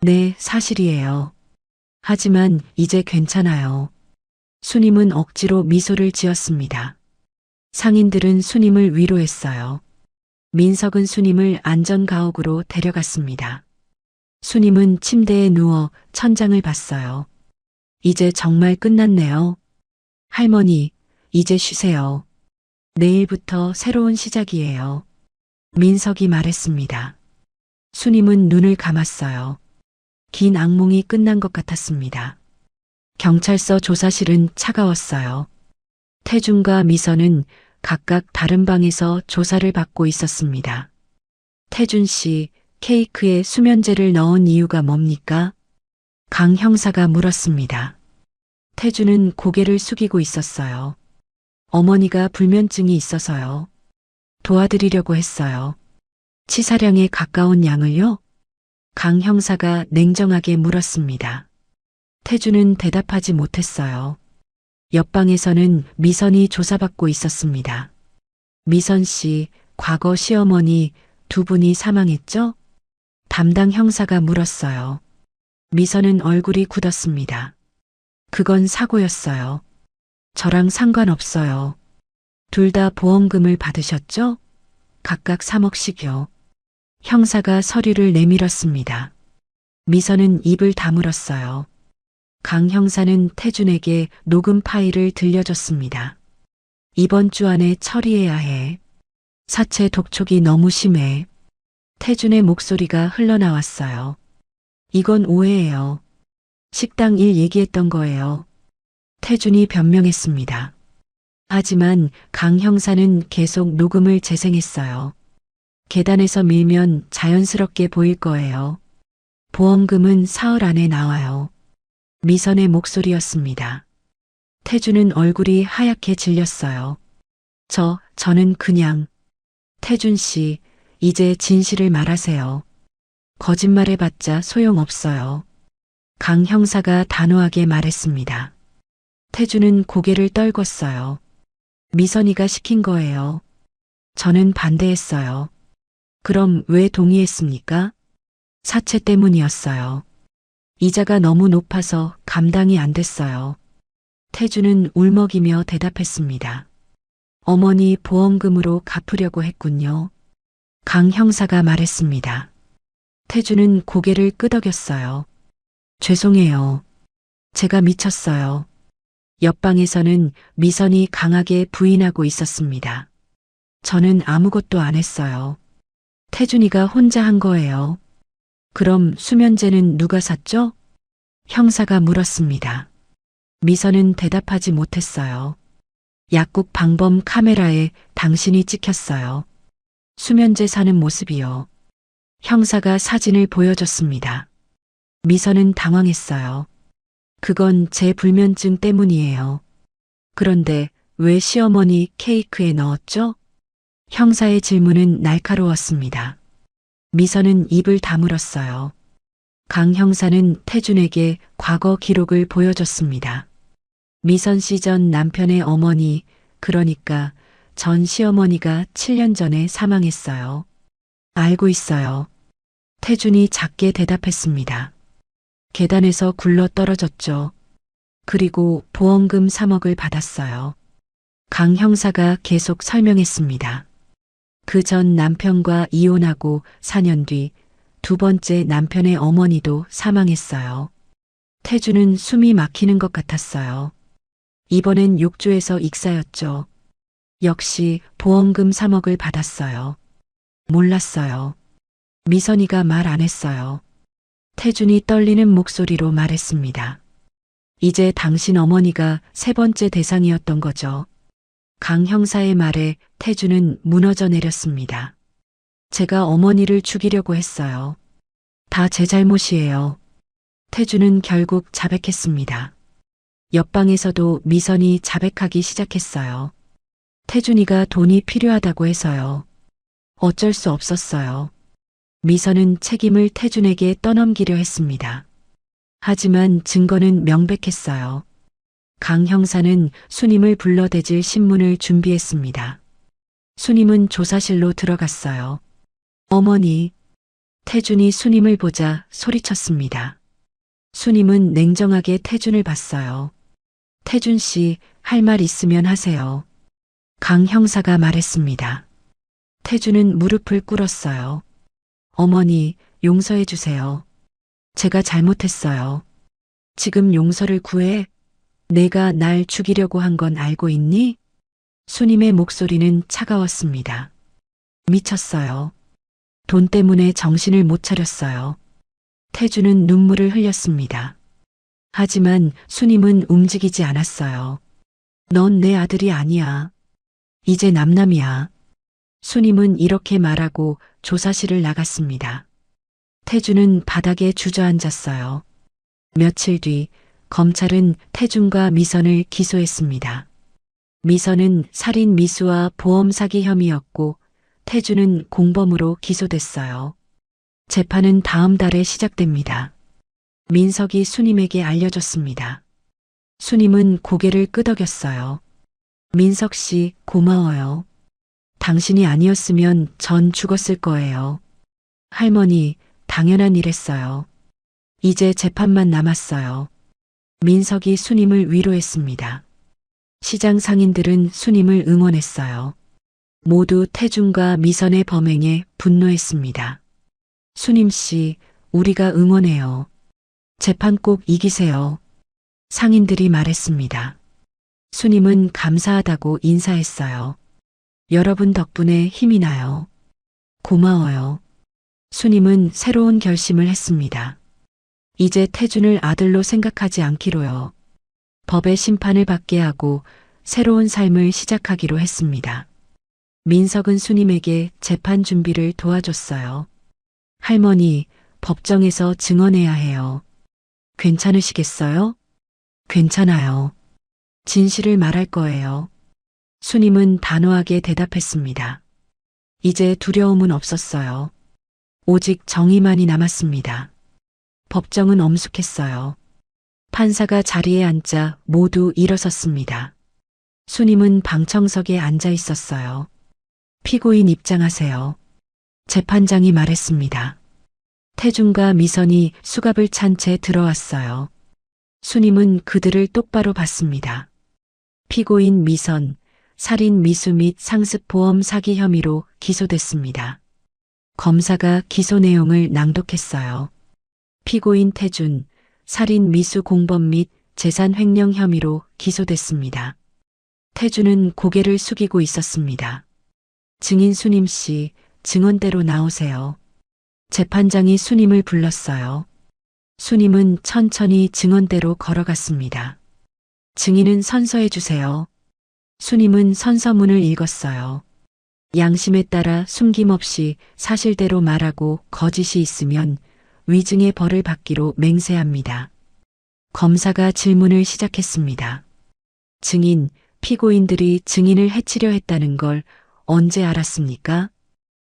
네, 사실이에요. 하지만 이제 괜찮아요. 수님은 억지로 미소를 지었습니다. 상인들은 수님을 위로했어요. 민석은 수님을 안전가옥으로 데려갔습니다. 수님은 침대에 누워 천장을 봤어요. 이제 정말 끝났네요. 할머니, 이제 쉬세요. 내일부터 새로운 시작이에요. 민석이 말했습니다. 수님은 눈을 감았어요. 긴 악몽이 끝난 것 같았습니다. 경찰서 조사실은 차가웠어요. 태준과 미선은 각각 다른 방에서 조사를 받고 있었습니다. 태준 씨, 케이크에 수면제를 넣은 이유가 뭡니까? 강 형사가 물었습니다. 태준은 고개를 숙이고 있었어요. 어머니가 불면증이 있어서요. 도와드리려고 했어요. 치사량에 가까운 양을요? 강 형사가 냉정하게 물었습니다. 태준은 대답하지 못했어요. 옆방에서는 미선이 조사받고 있었습니다. 미선 씨, 과거 시어머니 두 분이 사망했죠? 담당 형사가 물었어요. 미선은 얼굴이 굳었습니다. 그건 사고였어요. 저랑 상관없어요. 둘 다 보험금을 받으셨죠? 각각 3억씩요. 형사가 서류를 내밀었습니다. 미선은 입을 다물었어요. 강 형사는 태준에게 녹음 파일을 들려줬습니다. 이번 주 안에 처리해야 해. 사체 독촉이 너무 심해. 태준의 목소리가 흘러나왔어요. 이건 오해예요. 식당 일 얘기했던 거예요. 태준이 변명했습니다. 하지만 강 형사는 계속 녹음을 재생했어요. 계단에서 밀면 자연스럽게 보일 거예요. 보험금은 사흘 안에 나와요. 미선의 목소리였습니다. 태준은 얼굴이 하얗게 질렸어요. 저는 그냥. 태준 씨, 이제 진실을 말하세요. 거짓말해봤자 소용없어요. 강 형사가 단호하게 말했습니다. 태준은 고개를 떨궜어요. 미선이가 시킨 거예요. 저는 반대했어요. 그럼 왜 동의했습니까? 사채 때문이었어요. 이자가 너무 높아서 감당이 안 됐어요. 태준은 울먹이며 대답했습니다. 어머니 보험금으로 갚으려고 했군요. 강 형사가 말했습니다. 태준은 고개를 끄덕였어요. 죄송해요. 제가 미쳤어요. 옆방에서는 미선이 강하게 부인하고 있었습니다. 저는 아무것도 안 했어요. 태준이가 혼자 한 거예요. 그럼 수면제는 누가 샀죠? 형사가 물었습니다. 미선은 대답하지 못했어요. 약국 방범 카메라에 당신이 찍혔어요. 수면제 사는 모습이요. 형사가 사진을 보여줬습니다. 미선은 당황했어요. 그건 제 불면증 때문이에요. 그런데 왜 시어머니 케이크에 넣었죠? 형사의 질문은 날카로웠습니다. 미선은 입을 다물었어요. 강 형사는 태준에게 과거 기록을 보여줬습니다. 미선 씨 전 남편의 어머니, 그러니까 전 시어머니가 7년 전에 사망했어요. 알고 있어요. 태준이 작게 대답했습니다. 계단에서 굴러 떨어졌죠. 그리고 보험금 3억을 받았어요. 강 형사가 계속 설명했습니다. 그 전 남편과 이혼하고 4년 뒤 두 번째 남편의 어머니도 사망했어요. 태주는 숨이 막히는 것 같았어요. 이번엔 욕조에서 익사였죠. 역시 보험금 3억을 받았어요. 몰랐어요. 미선이가 말 안 했어요. 태준이 떨리는 목소리로 말했습니다. 이제 당신 어머니가 세 번째 대상이었던 거죠. 강 형사의 말에 태준은 무너져 내렸습니다. 제가 어머니를 죽이려고 했어요. 다 제 잘못이에요. 태준은 결국 자백했습니다. 옆방에서도 미선이 자백하기 시작했어요. 태준이가 돈이 필요하다고 해서요. 어쩔 수 없었어요. 미선은 책임을 태준에게 떠넘기려 했습니다. 하지만 증거는 명백했어요. 강 형사는 수님을 불러대질 신문을 준비했습니다. 수님은 조사실로 들어갔어요. 어머니, 태준이 수님을 보자 소리쳤습니다. 수님은 냉정하게 태준을 봤어요. 태준 씨, 할 말 있으면 하세요. 강 형사가 말했습니다. 태준은 무릎을 꿇었어요. 어머니, 용서해 주세요. 제가 잘못했어요. 지금 용서를 구해? 내가 날 죽이려고 한 건 알고 있니? 수님의 목소리는 차가웠습니다. 미쳤어요. 돈 때문에 정신을 못 차렸어요. 태주는 눈물을 흘렸습니다. 하지만 수님은 움직이지 않았어요. 넌 내 아들이 아니야. 이제 남남이야. 수님은 이렇게 말하고 조사실을 나갔습니다. 태주는 바닥에 주저앉았어요. 며칠 뒤 검찰은 태준과 미선을 기소했습니다. 미선은 살인 미수와 보험 사기 혐의였고 태준은 공범으로 기소됐어요. 재판은 다음 달에 시작됩니다. 민석이 수님에게 알려줬습니다. 수님은 고개를 끄덕였어요. 민석 씨, 고마워요. 당신이 아니었으면 전 죽었을 거예요. 할머니, 당연한 일했어요. 이제 재판만 남았어요. 민석이 수님을 위로했습니다. 시장 상인들은 수님을 응원했어요. 모두 태준과 미선의 범행에 분노했습니다. 수님 씨, 우리가 응원해요. 재판 꼭 이기세요. 상인들이 말했습니다. 수님은 감사하다고 인사했어요. 여러분 덕분에 힘이 나요. 고마워요. 수님은 새로운 결심을 했습니다. 이제 태준을 아들로 생각하지 않기로요. 법의 심판을 받게 하고 새로운 삶을 시작하기로 했습니다. 민석은 수님에게 재판 준비를 도와줬어요. 할머니, 법정에서 증언해야 해요. 괜찮으시겠어요? 괜찮아요. 진실을 말할 거예요. 수님은 단호하게 대답했습니다. 이제 두려움은 없었어요. 오직 정의만이 남았습니다. 법정은 엄숙했어요. 판사가 자리에 앉자 모두 일어섰습니다. 수님은 방청석에 앉아 있었어요. 피고인 입장하세요. 재판장이 말했습니다. 태준과 미선이 수갑을 찬 채 들어왔어요. 수님은 그들을 똑바로 봤습니다. 피고인 미선, 살인 미수 및 상습보험 사기 혐의로 기소됐습니다. 검사가 기소 내용을 낭독했어요. 피고인 태준, 살인 미수 공범 및 재산 횡령 혐의로 기소됐습니다. 태준은 고개를 숙이고 있었습니다. 증인 수님 씨, 증언대로 나오세요. 재판장이 수님을 불렀어요. 수님은 천천히 증언대로 걸어갔습니다. 증인은 선서해 주세요. 수님은 선서문을 읽었어요. 양심에 따라 숨김없이 사실대로 말하고 거짓이 있으면 위증의 벌을 받기로 맹세합니다. 검사가 질문을 시작했습니다. 증인, 피고인들이 증인을 해치려 했다는 걸 언제 알았습니까?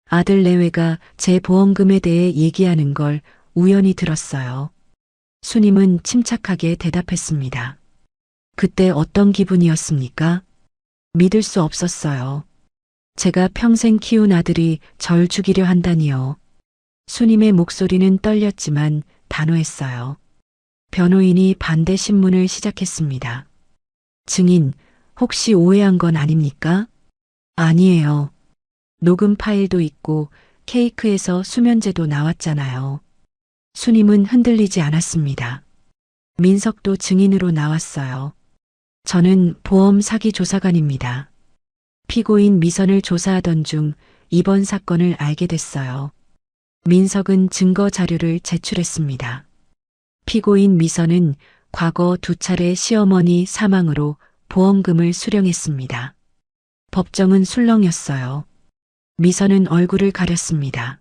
아들 내외가 제 보험금에 대해 얘기하는 걸 우연히 들었어요. 수님은 침착하게 대답했습니다. 그때 어떤 기분이었습니까? 믿을 수 없었어요. 제가 평생 키운 아들이 절 죽이려 한다니요. 수님의 목소리는 떨렸지만 단호했어요. 변호인이 반대 신문을 시작했습니다. 증인, 혹시 오해한 건 아닙니까? 아니에요. 녹음 파일도 있고 케이크에서 수면제도 나왔잖아요. 수님은 흔들리지 않았습니다. 민석도 증인으로 나왔어요. 저는 보험 사기 조사관입니다. 피고인 미선을 조사하던 중 이번 사건을 알게 됐어요. 민석은 증거 자료를 제출했습니다. 피고인 미선은 과거 2차례 시어머니 사망으로 보험금을 수령했습니다. 법정은 술렁였어요. 미선은 얼굴을 가렸습니다.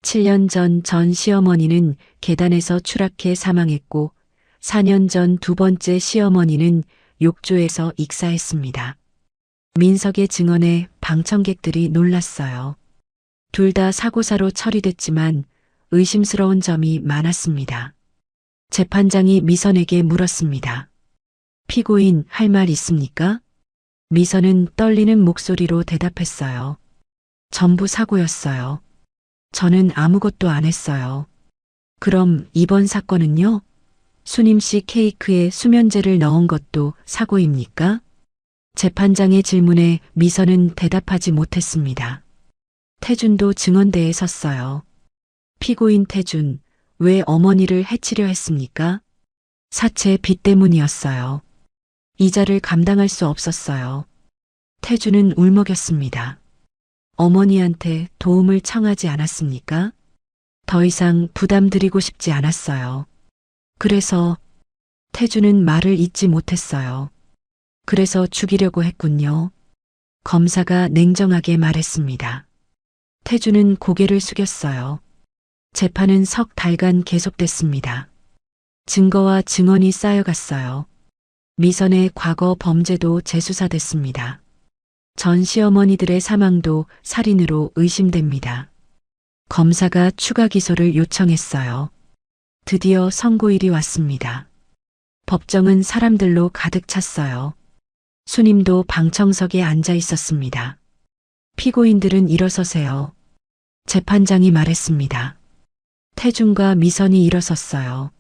7년 전 시어머니는 계단에서 추락해 사망했고 4년 전 두 번째 시어머니는 욕조에서 익사했습니다. 민석의 증언에 방청객들이 놀랐어요. 둘 다 사고사로 처리됐지만 의심스러운 점이 많았습니다. 재판장이 미선에게 물었습니다. 피고인 할 말 있습니까? 미선은 떨리는 목소리로 대답했어요. 전부 사고였어요. 저는 아무것도 안 했어요. 그럼 이번 사건은요? 수님 씨 케이크에 수면제를 넣은 것도 사고입니까? 재판장의 질문에 미선은 대답하지 못했습니다. 태준도 증언대에 섰어요. 피고인 태준, 왜 어머니를 해치려 했습니까? 사채 빚 때문이었어요. 이자를 감당할 수 없었어요. 태준은 울먹였습니다. 어머니한테 도움을 청하지 않았습니까? 더 이상 부담드리고 싶지 않았어요. 그래서 태준은 말을 잇지 못했어요. 그래서 죽이려고 했군요. 검사가 냉정하게 말했습니다. 태준은 고개를 숙였어요. 재판은 석 달간 계속됐습니다. 증거와 증언이 쌓여갔어요. 미선의 과거 범죄도 재수사됐습니다. 전 시어머니들의 사망도 살인으로 의심됩니다. 검사가 추가 기소를 요청했어요. 드디어 선고일이 왔습니다. 법정은 사람들로 가득 찼어요. 수님도 방청석에 앉아 있었습니다. 피고인들은 일어서세요. 재판장이 말했습니다. 태준과 미선이 일어섰어요.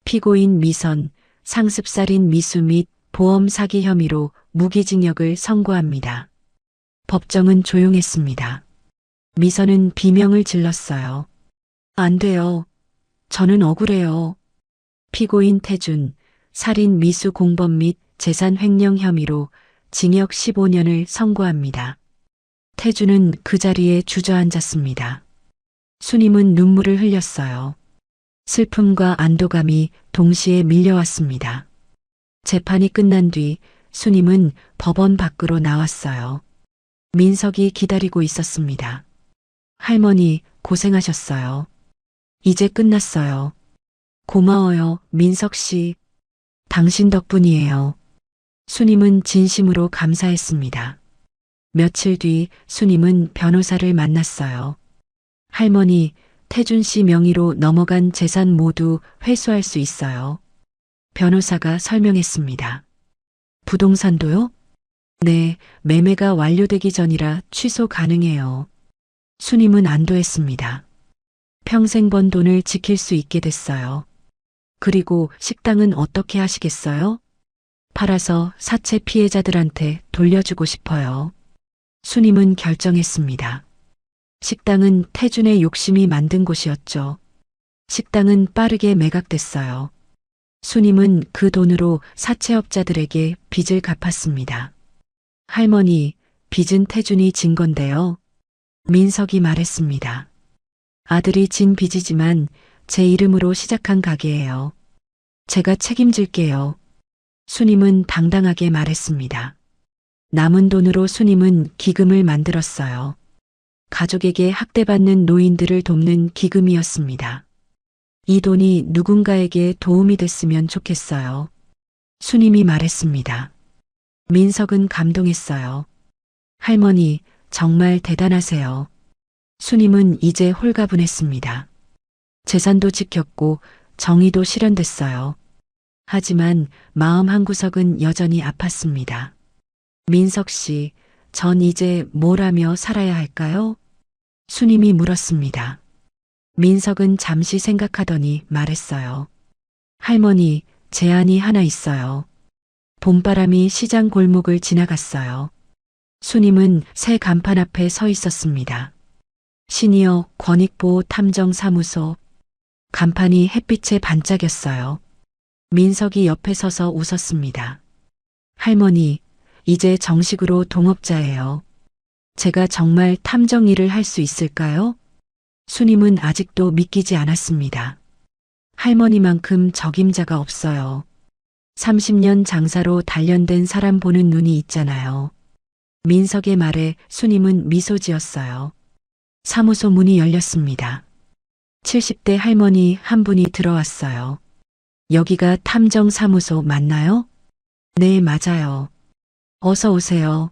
피고인 미선, 상습살인 미수 및 보험 사기 혐의로 무기징역을 선고합니다. 법정은 조용했습니다. 미선은 비명을 질렀어요. 안 돼요. 저는 억울해요. 피고인 태준, 살인 미수 공범 및 재산 횡령 혐의로 징역 15년을 선고합니다. 태준은 그 자리에 주저앉았습니다. 수님은 눈물을 흘렸어요. 슬픔과 안도감이 동시에 밀려왔습니다. 재판이 끝난 뒤 수님은 법원 밖으로 나왔어요. 민석이 기다리고 있었습니다. 할머니, 고생하셨어요. 이제 끝났어요. 고마워요, 민석 씨. 당신 덕분이에요. 수님은 진심으로 감사했습니다. 며칠 뒤 수님은 변호사를 만났어요. 할머니, 태준 씨 명의로 넘어간 재산 모두 회수할 수 있어요. 변호사가 설명했습니다. 부동산도요? 네, 매매가 완료되기 전이라 취소 가능해요. 수님은 안도했습니다. 평생 번 돈을 지킬 수 있게 됐어요. 그리고 식당은 어떻게 하시겠어요? 팔아서 사채 피해자들한테 돌려주고 싶어요. 수님은 결정했습니다. 식당은 태준의 욕심이 만든 곳이었죠. 식당은 빠르게 매각됐어요. 수님은 그 돈으로 사채업자들에게 빚을 갚았습니다. 할머니, 빚은 태준이 진 건데요. 민석이 말했습니다. 아들이 진 빚이지만 제 이름으로 시작한 가게예요. 제가 책임질게요. 수님은 당당하게 말했습니다. 남은 돈으로 수님은 기금을 만들었어요. 가족에게 학대받는 노인들을 돕는 기금이었습니다. 이 돈이 누군가에게 도움이 됐으면 좋겠어요. 수님이 말했습니다. 민석은 감동했어요. 할머니, 정말 대단하세요. 수님은 이제 홀가분했습니다. 재산도 지켰고 정의도 실현됐어요. 하지만 마음 한구석은 여전히 아팠습니다. 민석 씨, 전 이제 뭘 하며 살아야 할까요? 수님이 물었습니다. 민석은 잠시 생각하더니 말했어요. 할머니, 제안이 하나 있어요. 봄바람이 시장 골목을 지나갔어요. 수님은 새 간판 앞에 서 있었습니다. 시니어 권익보호 탐정사무소. 간판이 햇빛에 반짝였어요. 민석이 옆에 서서 웃었습니다. 할머니, 이제 정식으로 동업자예요. 제가 정말 탐정 일을 할 수 있을까요? 수님은 아직도 믿기지 않았습니다. 할머니만큼 적임자가 없어요. 30년 장사로 단련된 사람 보는 눈이 있잖아요. 민석의 말에 수님은 미소 지었어요. 사무소 문이 열렸습니다. 70대 할머니 한 분이 들어왔어요. 여기가 탐정사무소 맞나요? 네, 맞아요. 어서 오세요.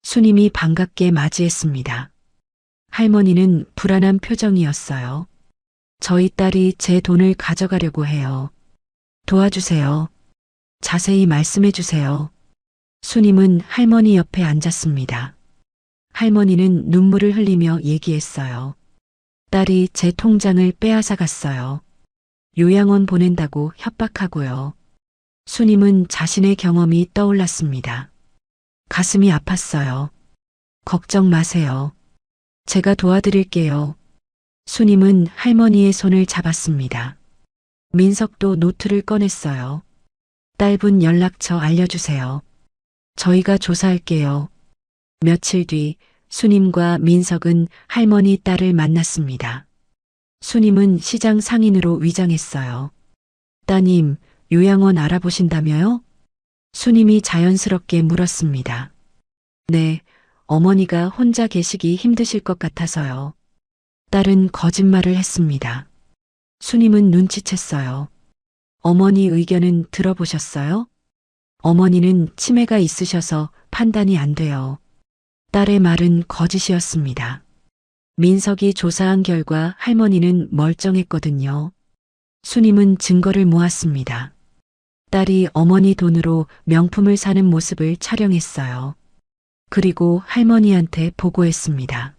수님이 반갑게 맞이했습니다. 할머니는 불안한 표정이었어요. 저희 딸이 제 돈을 가져가려고 해요. 도와주세요. 자세히 말씀해 주세요. 수님은 할머니 옆에 앉았습니다. 할머니는 눈물을 흘리며 얘기했어요. 딸이 제 통장을 빼앗아 갔어요. 요양원 보낸다고 협박하고요. 수님은 자신의 경험이 떠올랐습니다. 가슴이 아팠어요. 걱정 마세요. 제가 도와드릴게요. 수님은 할머니의 손을 잡았습니다. 민석도 노트를 꺼냈어요. 딸분 연락처 알려주세요. 저희가 조사할게요. 며칠 뒤 수님과 민석은 할머니 딸을 만났습니다. 수님은 시장 상인으로 위장했어요. 따님, 요양원 알아보신다며요? 수님이 자연스럽게 물었습니다. 네, 어머니가 혼자 계시기 힘드실 것 같아서요. 딸은 거짓말을 했습니다. 수님은 눈치챘어요. 어머니 의견은 들어보셨어요? 어머니는 치매가 있으셔서 판단이 안 돼요. 딸의 말은 거짓이었습니다. 민석이 조사한 결과 할머니는 멀쩡했거든요. 수님은 증거를 모았습니다. 딸이 어머니 돈으로 명품을 사는 모습을 촬영했어요. 그리고 할머니한테 보고했습니다.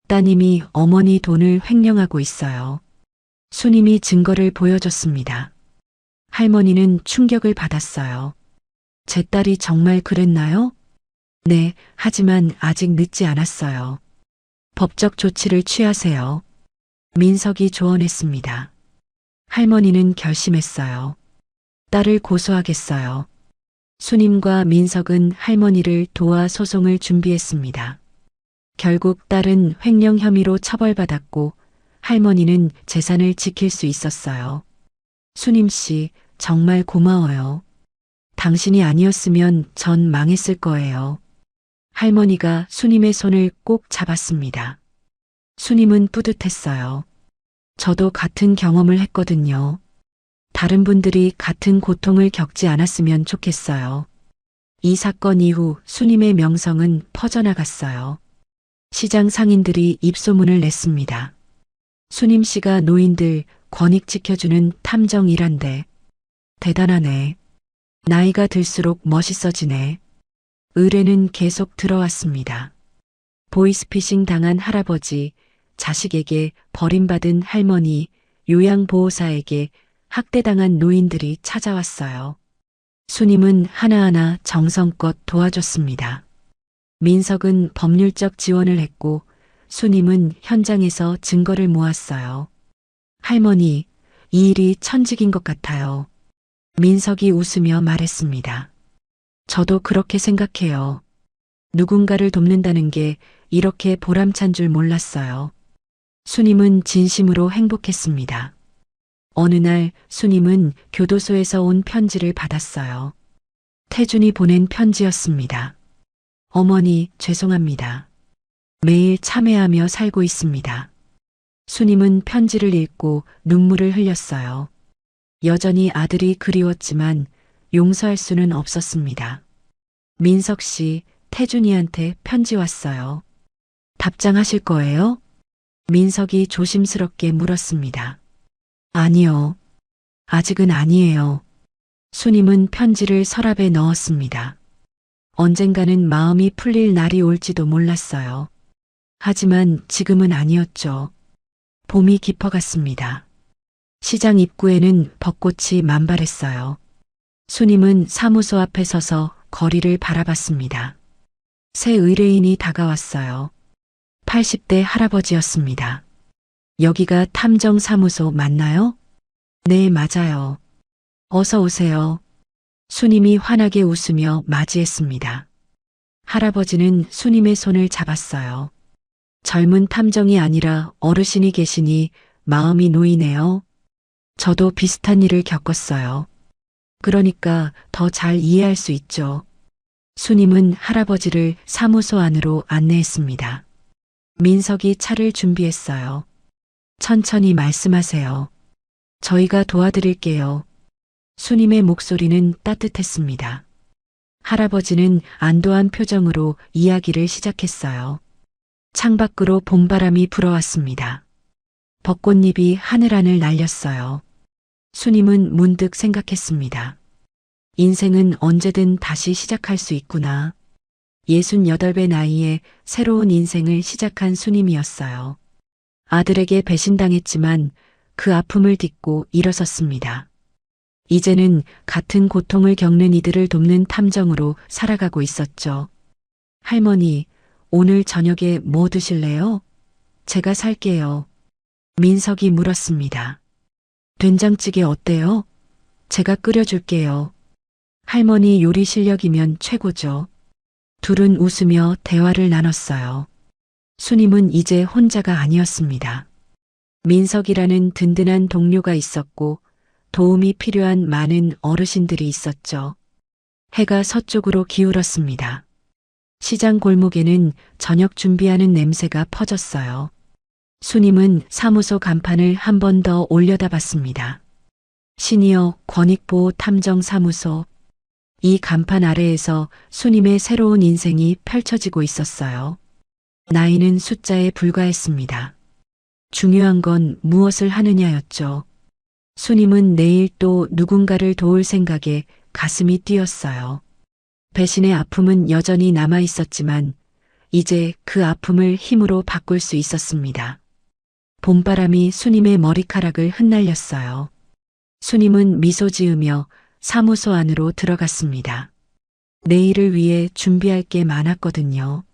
따님이 어머니 돈을 횡령하고 있어요. 수님이 증거를 보여줬습니다. 할머니는 충격을 받았어요. 제 딸이 정말 그랬나요? 네, 하지만 아직 늦지 않았어요. 법적 조치를 취하세요. 민석이 조언했습니다. 할머니는 결심했어요. 딸을 고소하겠어요. 수님과 민석은 할머니를 도와 소송을 준비했습니다. 결국 딸은 횡령 혐의로 처벌받았고 할머니는 재산을 지킬 수 있었어요. 수님 씨, 정말 고마워요. 당신이 아니었으면 전 망했을 거예요. 할머니가 수님의 손을 꼭 잡았습니다. 수님은 뿌듯했어요. 저도 같은 경험을 했거든요. 다른 분들이 같은 고통을 겪지 않았으면 좋겠어요. 이 사건 이후 수님의 명성은 퍼져나갔어요. 시장 상인들이 입소문을 냈습니다. 수님 씨가 노인들 권익 지켜주는 탐정 일한대. 대단하네. 나이가 들수록 멋있어지네. 의뢰는 계속 들어왔습니다. 보이스피싱 당한 할아버지, 자식에게 버림받은 할머니, 요양보호사에게 학대당한 노인들이 찾아왔어요. 수님은 하나하나 정성껏 도와줬습니다. 민석은 법률적 지원을 했고 수님은 현장에서 증거를 모았어요. 할머니, 이 일이 천직인 것 같아요. 민석이 웃으며 말했습니다. 저도 그렇게 생각해요. 누군가를 돕는다는 게 이렇게 보람찬 줄 몰랐어요. 수님은 진심으로 행복했습니다. 어느 날 수님은 교도소에서 온 편지를 받았어요. 태준이 보낸 편지였습니다. 어머니, 죄송합니다. 매일 참회하며 살고 있습니다. 수님은 편지를 읽고 눈물을 흘렸어요. 여전히 아들이 그리웠지만 용서할 수는 없었습니다. 민석 씨, 태준이한테 편지 왔어요. 답장하실 거예요? 민석이 조심스럽게 물었습니다. 아니요. 아직은 아니에요. 수님은 편지를 서랍에 넣었습니다. 언젠가는 마음이 풀릴 날이 올지도 몰랐어요. 하지만 지금은 아니었죠. 봄이 깊어갔습니다. 시장 입구에는 벚꽃이 만발했어요. 수님은 사무소 앞에 서서 거리를 바라봤습니다. 새 의뢰인이 다가왔어요. 80대 할아버지였습니다. 여기가 탐정사무소 맞나요? 네, 맞아요. 어서 오세요. 수님이 환하게 웃으며 맞이했습니다. 할아버지는 수님의 손을 잡았어요. 젊은 탐정이 아니라 어르신이 계시니 마음이 놓이네요. 저도 비슷한 일을 겪었어요. 그러니까 더 잘 이해할 수 있죠. 수님은 할아버지를 사무소 안으로 안내했습니다. 민석이 차를 준비했어요. 천천히 말씀하세요. 저희가 도와드릴게요. 수님의 목소리는 따뜻했습니다. 할아버지는 안도한 표정으로 이야기를 시작했어요. 창밖으로 봄바람이 불어왔습니다. 벚꽃잎이 하늘하늘 날렸어요. 수님은 문득 생각했습니다. 인생은 언제든 다시 시작할 수 있구나. 68배 나이에 새로운 인생을 시작한 수님이었어요. 아들에게 배신당했지만 그 아픔을 딛고 일어섰습니다. 이제는 같은 고통을 겪는 이들을 돕는 탐정으로 살아가고 있었죠. 할머니, 오늘 저녁에 뭐 드실래요? 제가 살게요. 민석이 물었습니다. 된장찌개 어때요? 제가 끓여줄게요. 할머니 요리 실력이면 최고죠. 둘은 웃으며 대화를 나눴어요. 수님은 이제 혼자가 아니었습니다. 민석이라는 든든한 동료가 있었고 도움이 필요한 많은 어르신들이 있었죠. 해가 서쪽으로 기울었습니다. 시장 골목에는 저녁 준비하는 냄새가 퍼졌어요. 수님은 사무소 간판을 한 번 더 올려다봤습니다. 시니어 권익보호 탐정사무소. 이 간판 아래에서 수님의 새로운 인생이 펼쳐지고 있었어요. 나이는 숫자에 불과했습니다. 중요한 건 무엇을 하느냐였죠. 수님은 내일 또 누군가를 도울 생각에 가슴이 뛰었어요. 배신의 아픔은 여전히 남아 있었지만 이제 그 아픔을 힘으로 바꿀 수 있었습니다. 봄바람이 수님의 머리카락을 흩날렸어요. 수님은 미소 지으며 사무소 안으로 들어갔습니다. 내일을 위해 준비할 게 많았거든요.